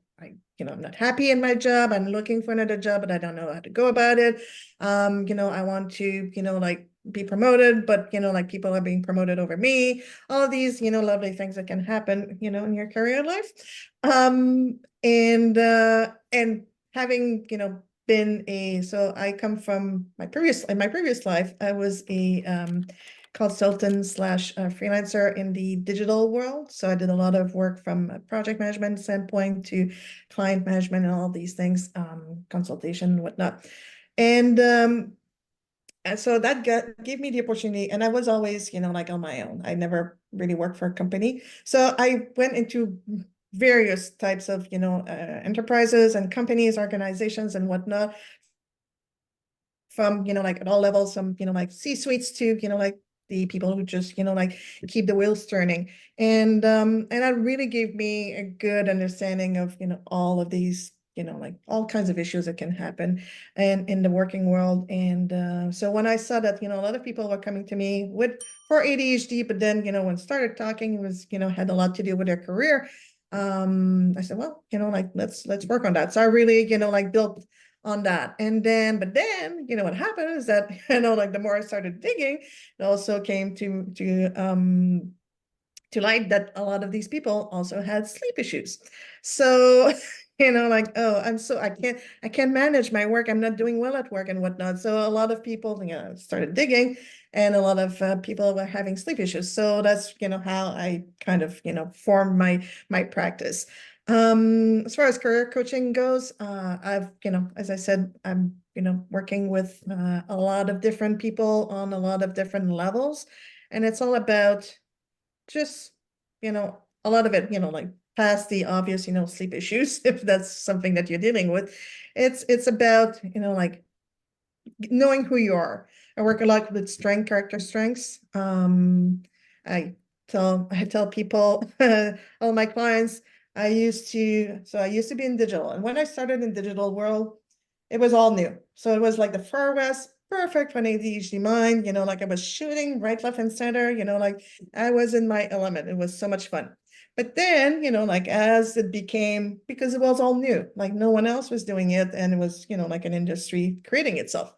I'm not happy in my job. I'm looking for another job, but I don't know how to go about it. I want to, like be promoted, but like people are being promoted over me. All of these, lovely things that can happen, in your career life. And having, so I come from in my previous life, I was a consultant slash freelancer in the digital world. So I did a lot of work from a project management standpoint to client management and all these things, consultation and whatnot. And And so that gave me the opportunity, and I was always, like on my own. I never really worked for a company. So I went into various types of, enterprises and companies, organizations and whatnot, from, like at all levels, from, like C-suites to, like the people who just, like keep the wheels turning. And that really gave me a good understanding of, all of these, like all kinds of issues that can happen and in the working world. And so when I saw that, a lot of people were coming to me for ADHD, but then, when started talking, it was, had a lot to do with their career. I said, well, like let's work on that. So I really, like built on that. But then, what happened is that, like the more I started digging, it also came to light that a lot of these people also had sleep issues. So, like, oh, I can't manage my work. I'm not doing well at work and whatnot. So a lot of people, started digging, and a lot of people were having sleep issues. So that's, how I kind of, formed my practice. As far as career coaching goes, I've, as I said, I'm, working with a lot of different people on a lot of different levels. And it's all about just, a lot of it, like past the obvious, sleep issues, if that's something that you're dealing with. It's about, like knowing who you are. I work a lot with character strengths. I I tell people, all my clients, I used to be in digital. And when I started in digital world, it was all new. So it was like the Far West, perfect for an ADHD mind, like I was shooting right, left, and center, like I was in my element. It was so much fun. But then, like as it became, because it was all new, like no one else was doing it, and it was, like an industry creating itself.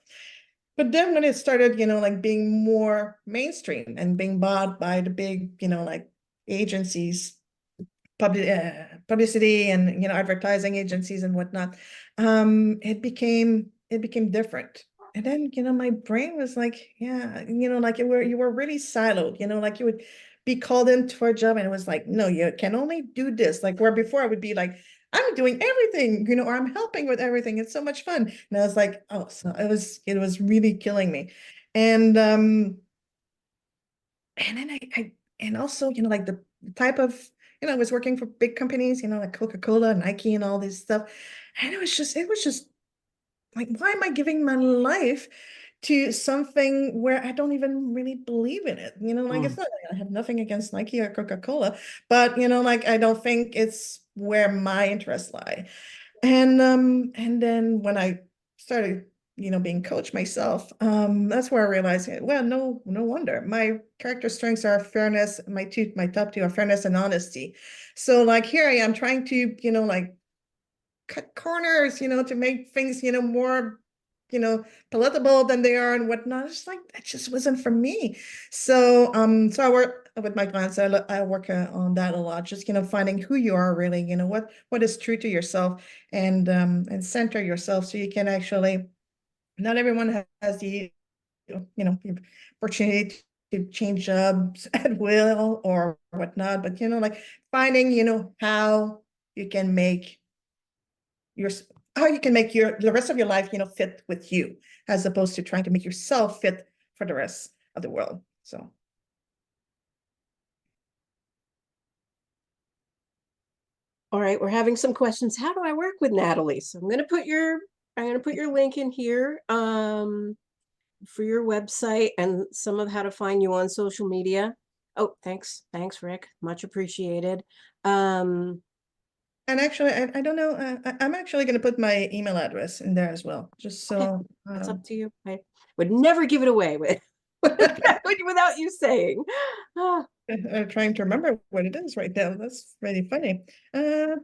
But then when it started, like being more mainstream and being bought by the big, like agencies, publicity and, advertising agencies and whatnot, it became different. And then, my brain was like, yeah, like you were really siloed, like you would be called in for a job and it was like, no, you can only do this. Like where before I would be like, I'm doing everything, or I'm helping with everything. It's so much fun. And I was like, oh, so it was really killing me. And and then and also, like the type of, I was working for big companies, like Coca-Cola, Nike, and all this stuff. And it was just like, why am I giving my life to something where I don't even really believe in it? Like it's Mm. not, I have nothing against Nike or Coca-Cola, but like I don't think it's where my interests lie. And then when I started, being coached myself, that's where I realized, well, no wonder. My character strengths are fairness. My top two are fairness and honesty. So like here I am trying to, like cut corners, to make things, more, palatable than they are and whatnot. It's like that just wasn't for me. So I work with my clients. I work on that a lot. Just finding who you are really. What is true to yourself, and center yourself so you can actually. Not everyone has the opportunity to change jobs at will or whatnot. But like finding how you can make your how you can make the rest of your life fit with you, as opposed to trying to make yourself fit for the rest of the world. So All right, we're having some questions. How do I work with Natalie? So I'm gonna put your link in here for your website and some of how to find you on social media. Oh, thanks. Thanks, Rick. Much appreciated. Um, and actually I don't know, I'm actually going to put my email address in there as well, just okay, so that's up to you. I would never give it away without you saying. Ah, I'm trying to remember what it is right now. That's really funny. uh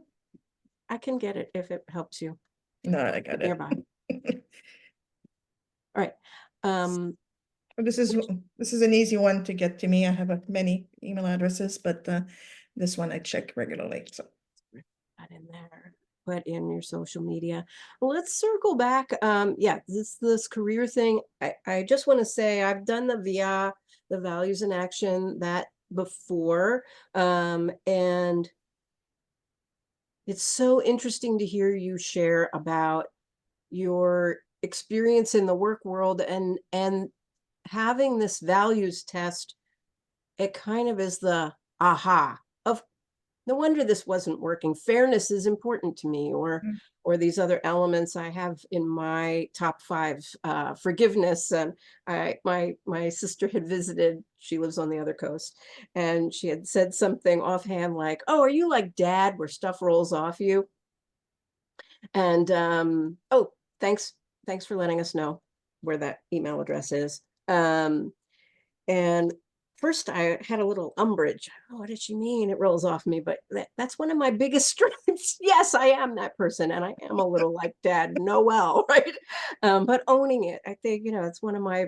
I can get it if it helps you. no, I got it. Nearby. All right. Um, This is an easy one to get to me. I have many email addresses, but this one I check regularly. So Put in there, put in your social media. Well, let's circle back. Yeah, this career thing. I just want to say I've done the VIA, the values in action, that before. And it's so interesting to hear you share about your experience in the work world, and having this values test, it kind of is the aha of, no wonder this wasn't working. Fairness is important to me, Mm. or these other elements I have in my top 5. Forgiveness. And my sister had visited. She lives on the other coast, and she had said something offhand like, "Oh, are you like Dad, where stuff rolls off you?" And oh, thanks for letting us know where that email address is. And first I had a little umbrage. Oh, what did she mean? It rolls off me, but that's one of my biggest strengths. Yes, I am that person, and I am a little like Dad Noel, right? But owning it, I think, it's one of my,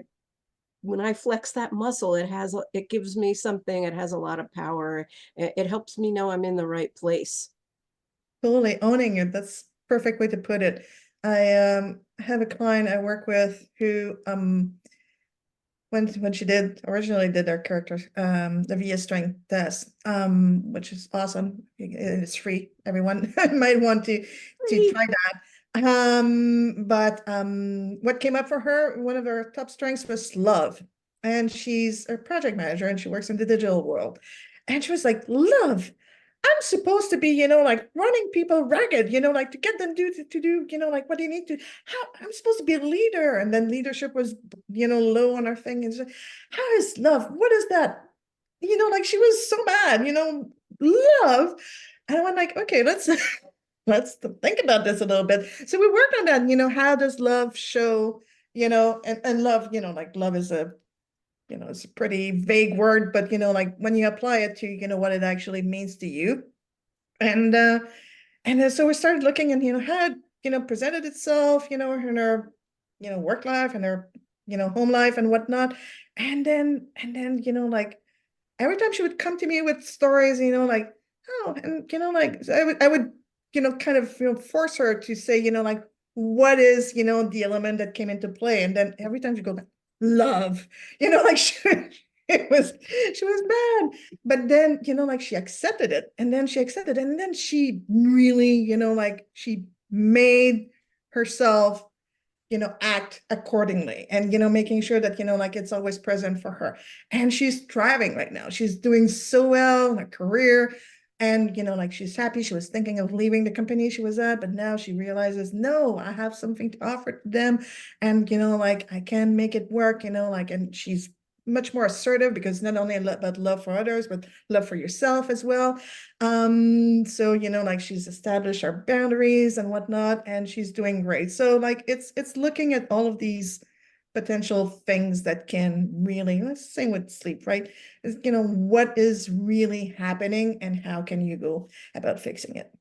when I flex that muscle, it gives me something. It has a lot of power. It helps me know I'm in the right place. Totally owning it. That's perfect way to put it. I have a client I work with who when she originally did their character the VS strength test, which is awesome. It's free. Everyone might want to try that. But what came up for her, one of her top strengths was love. And she's a project manager and she works in the digital world. And she was like, love. I'm supposed to be, like running people ragged, like to get them to do, like what they need to. How I'm supposed to be a leader, and then leadership was, low on our thing. And so, how is love? What is that? Like she was so mad, love. And I went like, okay, let's let's think about this a little bit. So we worked on that. How does love show? And love, like love is a it's a pretty vague word, but like when you apply it to, what it actually means to you. And so we started looking and, how it, presented itself, in her, work life and her, home life and whatnot. And then, like every time she would come to me with stories, like, oh, and, like, so I would, kind of, force her to say, like, what is, the element that came into play. And then every time she go, love, like she was mad. But then, like she accepted it. And then she accepted it. And then she really, like she made herself act accordingly and, making sure that, like it's always present for her. And she's thriving right now. She's doing so well in her career. And, like she's happy. She was thinking of leaving the company she was at, but now she realizes, no, I have something to offer to them. And, like I can make it work, like, and she's much more assertive because not only about love for others, but love for yourself as well. So, like she's established our boundaries and whatnot, and she's doing great. So like it's looking at all of these potential things that can really, let's say with sleep, right? Is, what is really happening and how can you go about fixing it?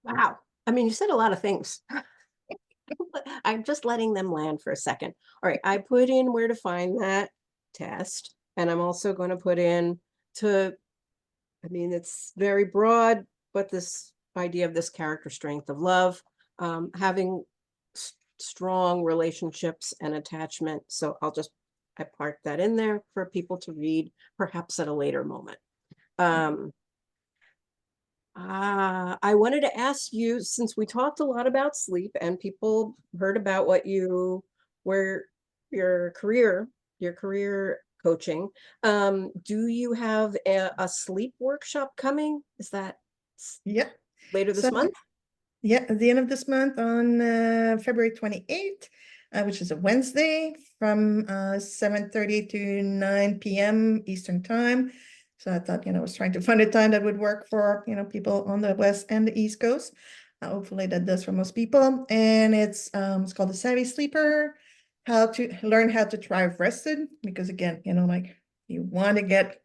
Wow. I mean, you said a lot of things. I'm just letting them land for a second. All right, I put in where to find that test, and I'm also going to put in to, I mean, it's very broad, but this idea of this character strength of love, having strong relationships and attachment. So I park that in there for people to read, perhaps at a later moment. I wanted to ask you, since we talked a lot about sleep and people heard about where your career coaching, do you have a sleep workshop coming? Is that Yeah. later So this month? yeah, at the end of this month on February 28th, which is a Wednesday from 7:30 to 9 p.m. Eastern time. So I thought, I was trying to find a time that would work for, people on the West and the East Coast. Hopefully that does for most people. And it's called the Savvy Sleeper, how to learn how to thrive rested. Because again, like you want to get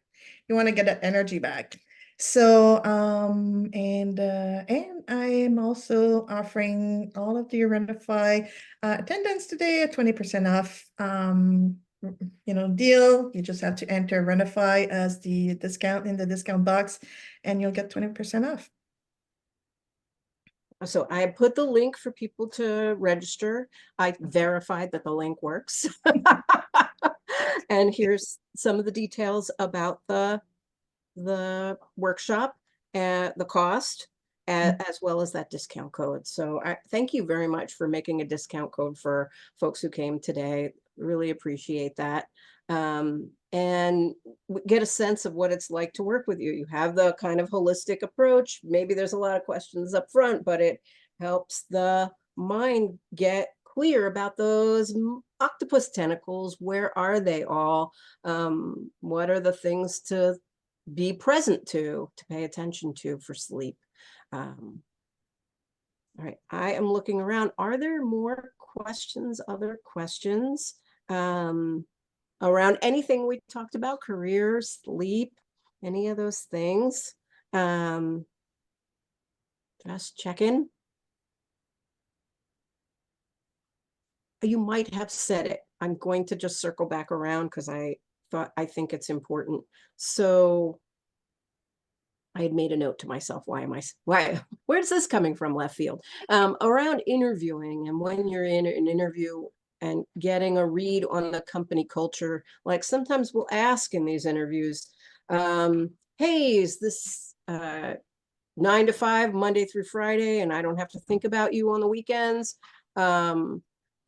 that energy back. So, and I am also offering all of the Renify attendance today at 20% off, deal. You just have to enter Renify as the discount in the discount box and you'll get 20% off. So I put the link for people to register. I verified that the link works. And here's some of the details about the workshop and the cost. as well as that discount code. So I thank you very much for making a discount code for folks who came today. Really appreciate that. And get a sense of what it's like to work with you. You have the kind of holistic approach. Maybe there's a lot of questions up front, but it helps the mind get clear about those octopus tentacles. Where are they all? What are the things to be present to pay attention to for sleep? All right, I am looking around. Are there more questions, other questions around anything we talked about, career, sleep, any of those things? Just check in. You might have said it. I'm going to just circle back around because I think it's important. So I had made a note to myself, where's this coming from left field? Around interviewing, and when you're in an interview and getting a read on the company culture, like sometimes we'll ask in these interviews, hey, is this 9 to 5, Monday through Friday, and I don't have to think about you on the weekends?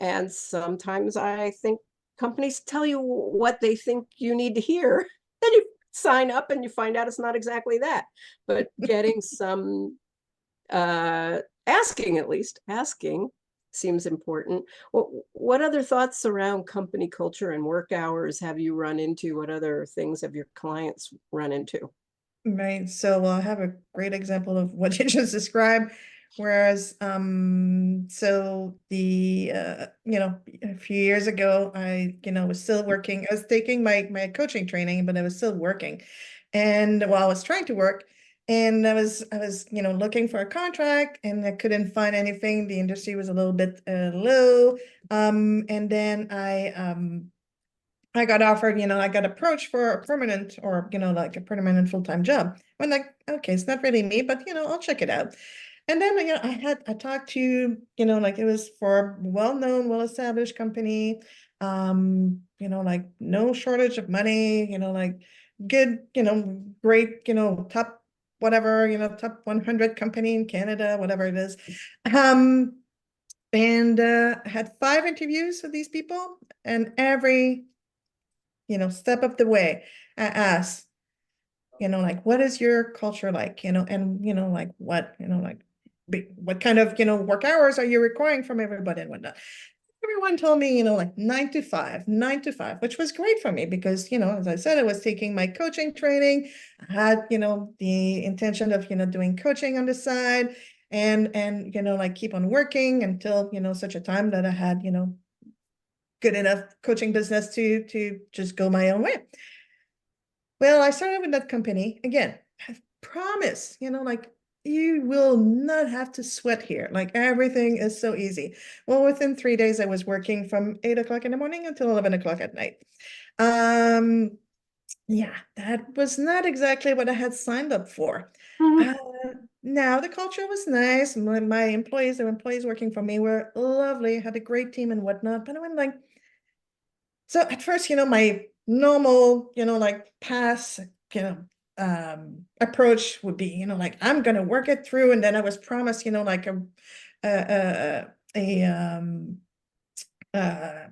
And sometimes I think companies tell you what they think you need to hear. Then you sign up and you find out it's not exactly that. But getting some asking, at least asking, seems important. What other thoughts around company culture and work hours have you run into? What other things have your clients run into? Right. So I have a great example of what you just described. Whereas, so a few years ago, I, was still working. I was taking my coaching training, but I was still working. And while I was trying to work, and I was, looking for a contract, and I couldn't find anything. The industry was a little bit low. And then I got offered, I got approached for a permanent or, like a permanent full-time job. I'm like, okay, it's not really me, but, I'll check it out. And then, I talked to, like it was for a well-known, well-established company, like no shortage of money, like good, great, top, whatever, top 100 company in Canada, whatever it is. And I had 5 interviews with these people, and every step of the way, I ask, like, what is your culture like? And like what kind of work hours are you requiring from everybody and whatnot. Everyone told me, like 9 to 5, 9 to 5, which was great for me because, as I said, I was taking my coaching training. I had, the intention of, doing coaching on the side and, like keep on working until, such a time that I had, good enough coaching business to just go my own way. Well, I started with that company again. I promise, like you will not have to sweat here. Like everything is so easy. Well, within 3 days, I was working from 8 o'clock in the morning until 11 o'clock at night. Yeah, that was not exactly what I had signed up for. Mhm. Uh, Now the culture was nice. My employees, the employees working for me were lovely, had a great team and whatnot. But I went like, so at first, my normal, like pass, approach would be, like I'm gonna work it through, and then I was promised, like a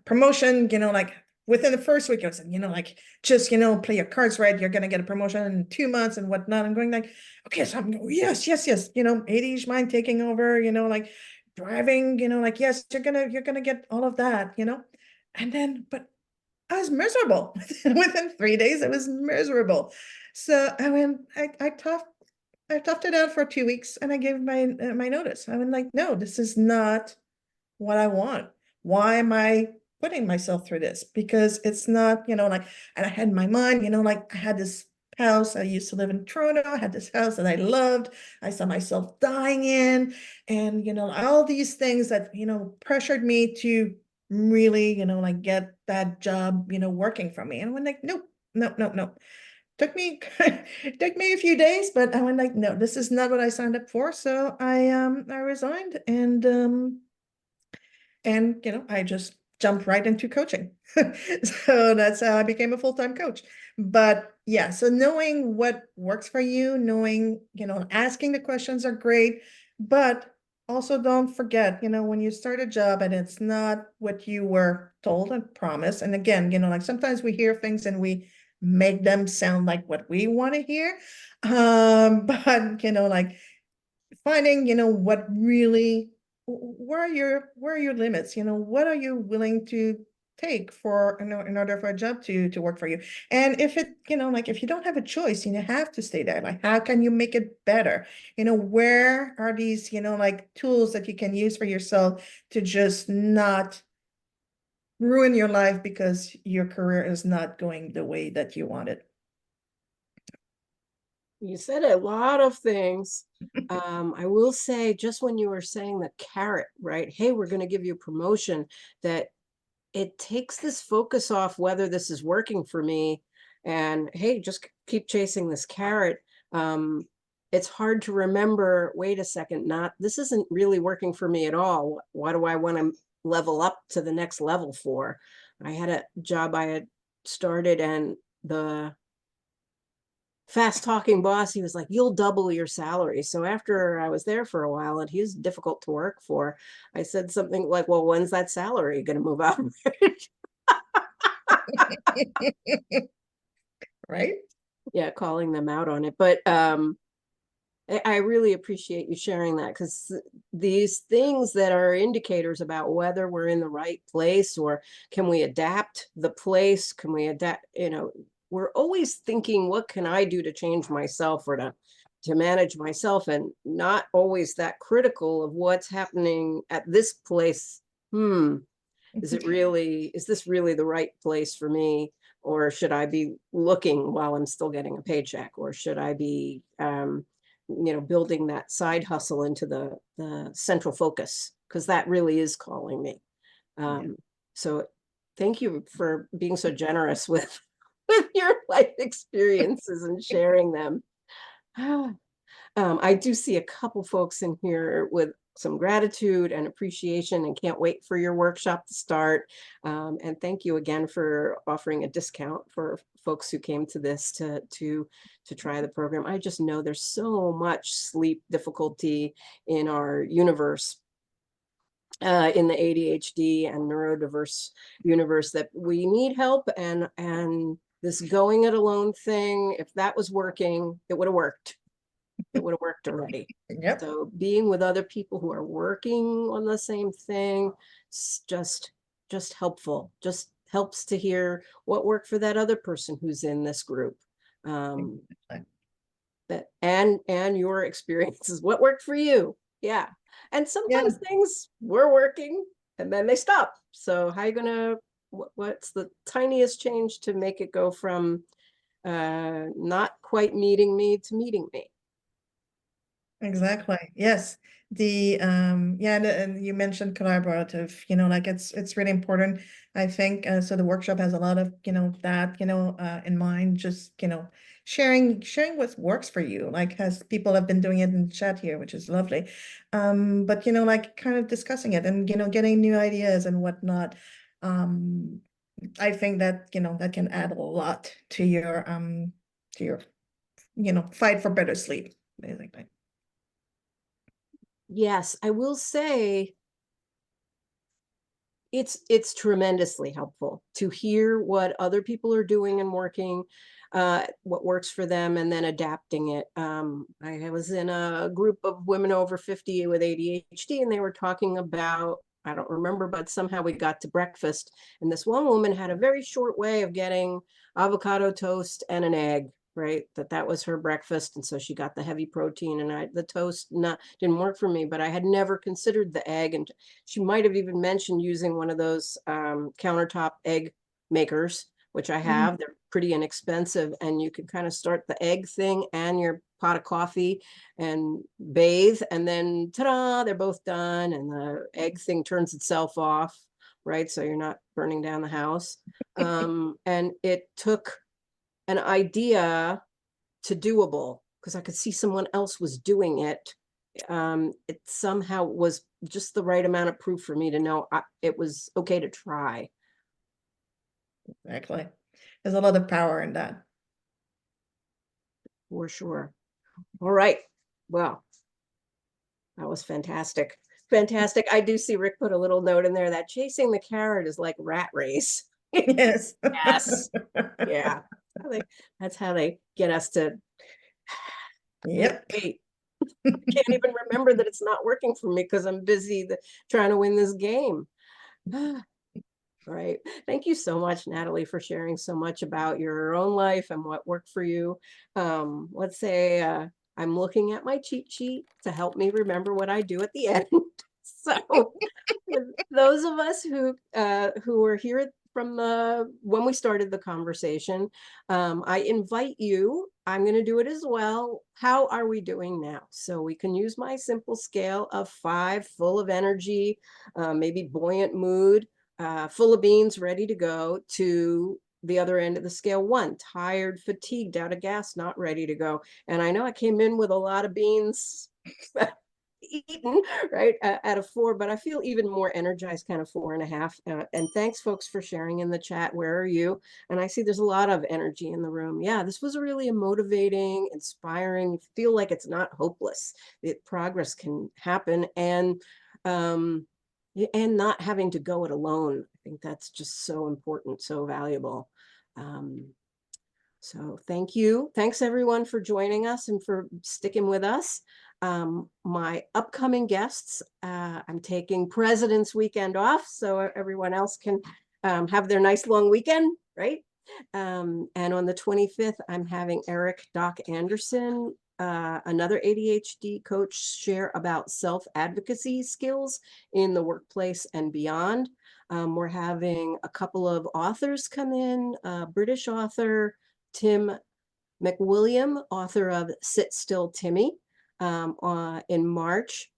promotion, like within the first week. I was, like just, play your cards right. You're gonna get a promotion in 2 months and whatnot. I'm going like, okay, so I'm going, yes, yes, yes. ADHD mind taking over. Like driving. Like yes, you're gonna get all of that. And then, but I was miserable. Within 3 days, I was miserable. So I went, I toughed it out for 2 weeks, and I gave my notice. I went like, no, this is not what I want. Why am I putting myself through this? Because it's not, like, and I had in my mind, like I had this house. I used to live in Toronto. I had this house that I loved. I saw myself dying in, and, all these things that, pressured me to really, like get that job, working for me. And I went like, nope, no, no, no. Took me took me a few days, but I went like, no, this is not what I signed up for. So I resigned, and I just jumped right into coaching. So that's how I became a full-time coach. But yeah, so knowing what works for you, knowing, asking the questions are great, but also don't forget, when you start a job and it's not what you were told and promised. And again, like sometimes we hear things and we make them sound like what we want to hear. But like finding, what really, where are your limits? What are you willing to take for, in order for a job to work for you? And if it, like if you don't have a choice, you have to stay there. Like, how can you make it better? Where are these, like tools that you can use for yourself to just not ruin your life because your career is not going the way that you want it? You said a lot of things. I will say, just when you were saying the carrot, right? Hey, we're going to give you a promotion, that it takes this focus off whether this is working for me. And hey, just keep chasing this carrot. It's hard to remember, wait a second, this isn't really working for me at all. Why do I want to level up to the next level for? I had a job I had started, and the fast talking boss, he was like, you'll double your salary. So after I was there for a while, and he was difficult to work for, I said something like, well, when's that salary going to move up? Right? Yeah, calling them out on it. But I really appreciate you sharing that, because these things that are indicators about whether we're in the right place, or can we adapt the place, can we adapt, we're always thinking, what can I do to change myself, or to manage myself, and not always that critical of what's happening at this place. Is this really the right place for me? Or should I be looking while I'm still getting a paycheck? Or should I be, building that side hustle into the central focus? Because that really is calling me. Yeah. So thank you for being so generous with, with your life experiences and sharing them. I do see a couple folks in here with some gratitude and appreciation, and can't wait for your workshop to start. And thank you again for offering a discount for folks who came to this to try the program. I just know there's so much sleep difficulty in our universe, in the ADHD and neurodiverse universe, that we need help. And this going it alone thing, if that was working, it would have worked. It would have worked already. Yep. So being with other people who are working on the same thing, it's just helpful. Just helps to hear what worked for that other person who's in this group. That and your experiences, what worked for you. Yeah. And Yeah. sometimes things were working and then they stop. So how are you gonna, what's the tiniest change to make it go from not quite meeting me to meeting me? Exactly. Yes. Yeah, and you mentioned collaborative, like it's really important. I think so the workshop has a lot of, that, in mind, just, sharing what works for you, like as people have been doing it in the chat here, which is lovely. But like kind of discussing it and, getting new ideas and whatnot. I think that, that can add a lot to your, fight for better sleep, basically. Yes, I will say it's tremendously helpful to hear what other people are doing and working, what works for them, and then adapting it. I was in a group of women over 50 with ADHD, and they were talking about, I don't remember, but somehow we got to breakfast, and this one woman had a very short way of getting avocado toast and an egg, right? That was her breakfast. And so she got the heavy protein, and the toast didn't work for me, but I had never considered the egg. And she might have even mentioned using one of those countertop egg makers, which I have. They're pretty inexpensive, and you can kind of start the egg thing and your pot of coffee and bathe, and then ta-da, they're both done, and the egg thing turns itself off, right? So you're not burning down the house. And it took an idea to doable, because I could see someone else was doing it. It somehow was just the right amount of proof for me to know it was okay to try. Exactly. There's a lot of power in that. For sure. All right. Well, that was fantastic. Fantastic. I do see Rick put a little note in there that chasing the carrot is like rat race. Yes. Yes. Yeah. That's how they get us to Yep. wait. I can't even remember that it's not working for me because I'm busy trying to win this game. Right. Thank you so much, Natalie, for sharing so much about your own life and what worked for you. Let's say I'm looking at my cheat sheet to help me remember what I do at the end. So those of us who were here from when we started the conversation, I invite you. I'm going to do it as well. How are we doing now? So we can use my simple scale of 5, full of energy, maybe buoyant mood, full of beans, ready to go, to the other end of the scale, 1, tired, fatigued, out of gas, not ready to go. And I know I came in with a lot of beans eaten, right, at a 4, but I feel even more energized, kind of 4.5. And thanks, folks, for sharing in the chat. Where are you? And I see there's a lot of energy in the room. Yeah, this was really a motivating, inspiring. You feel like it's not hopeless. Progress can happen, and not having to go it alone. I think that's just so important, so valuable. So thank you. Thanks everyone for joining us and for sticking with us. My upcoming guests, I'm taking President's Weekend off so everyone else can have their nice long weekend, right? And on the 25th, I'm having Doc Anderson, another ADHD coach, share about self-advocacy skills in the workplace and beyond. We're having a couple of authors come in, British author Tim McWilliam, author of Sit Still Timmy, in March.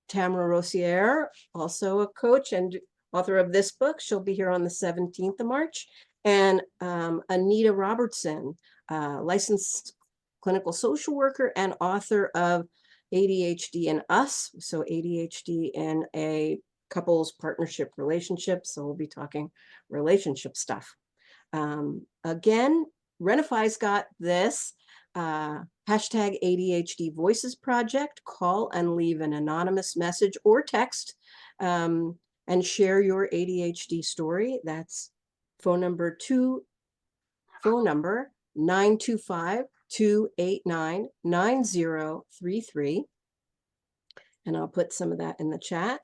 Tamara Rossier, also a coach and author of this book. She'll be here on the 17th of March. And Anita Robertson, licensed clinical social worker and author of ADHD and Us. So ADHD in a couples partnership relationship. So we'll be talking relationship stuff. Again, Renify's got this hashtag ADHD Voices Project. Call and leave an anonymous message or text and share your ADHD story. That's phone number 925-289-9033. And I'll put some of that in the chat.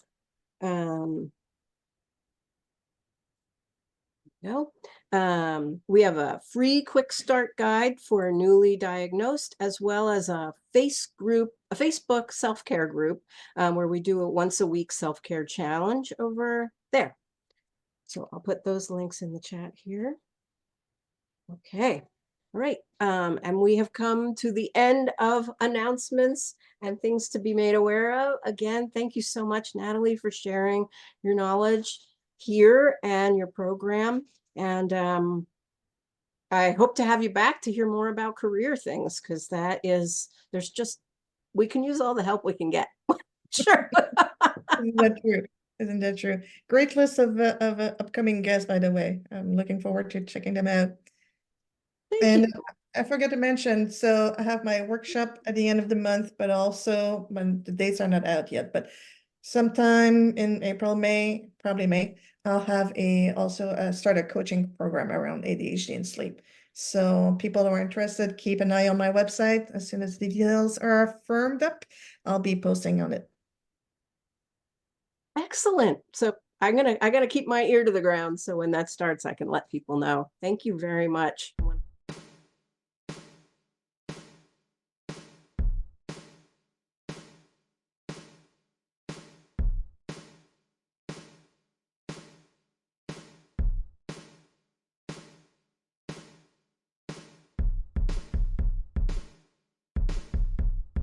We have a free quick start guide for newly diagnosed, as well as a Facebook self-care group where we do a once a week self-care challenge over there. So I'll put those links in the chat here. Okay. All right. And we have come to the end of announcements and things to be made aware of. Again, thank you so much, Natalie, for sharing your knowledge here and your program. And I hope to have you back to hear more about career things, because we can use all the help we can get. Sure. Isn't that true? Isn't that true? Great list of upcoming guests, by the way. I'm looking forward to checking them out. Thank you. I forgot to mention, so I have my workshop at the end of the month, but also when the dates are not out yet, but sometime in April, May, probably May, I'll have also start a coaching program around ADHD and sleep. So people who are interested, keep an eye on my website. As soon as the details are firmed up, I'll be posting on it. Excellent. So I gotta keep my ear to the ground so when that starts, I can let people know. Thank you very much.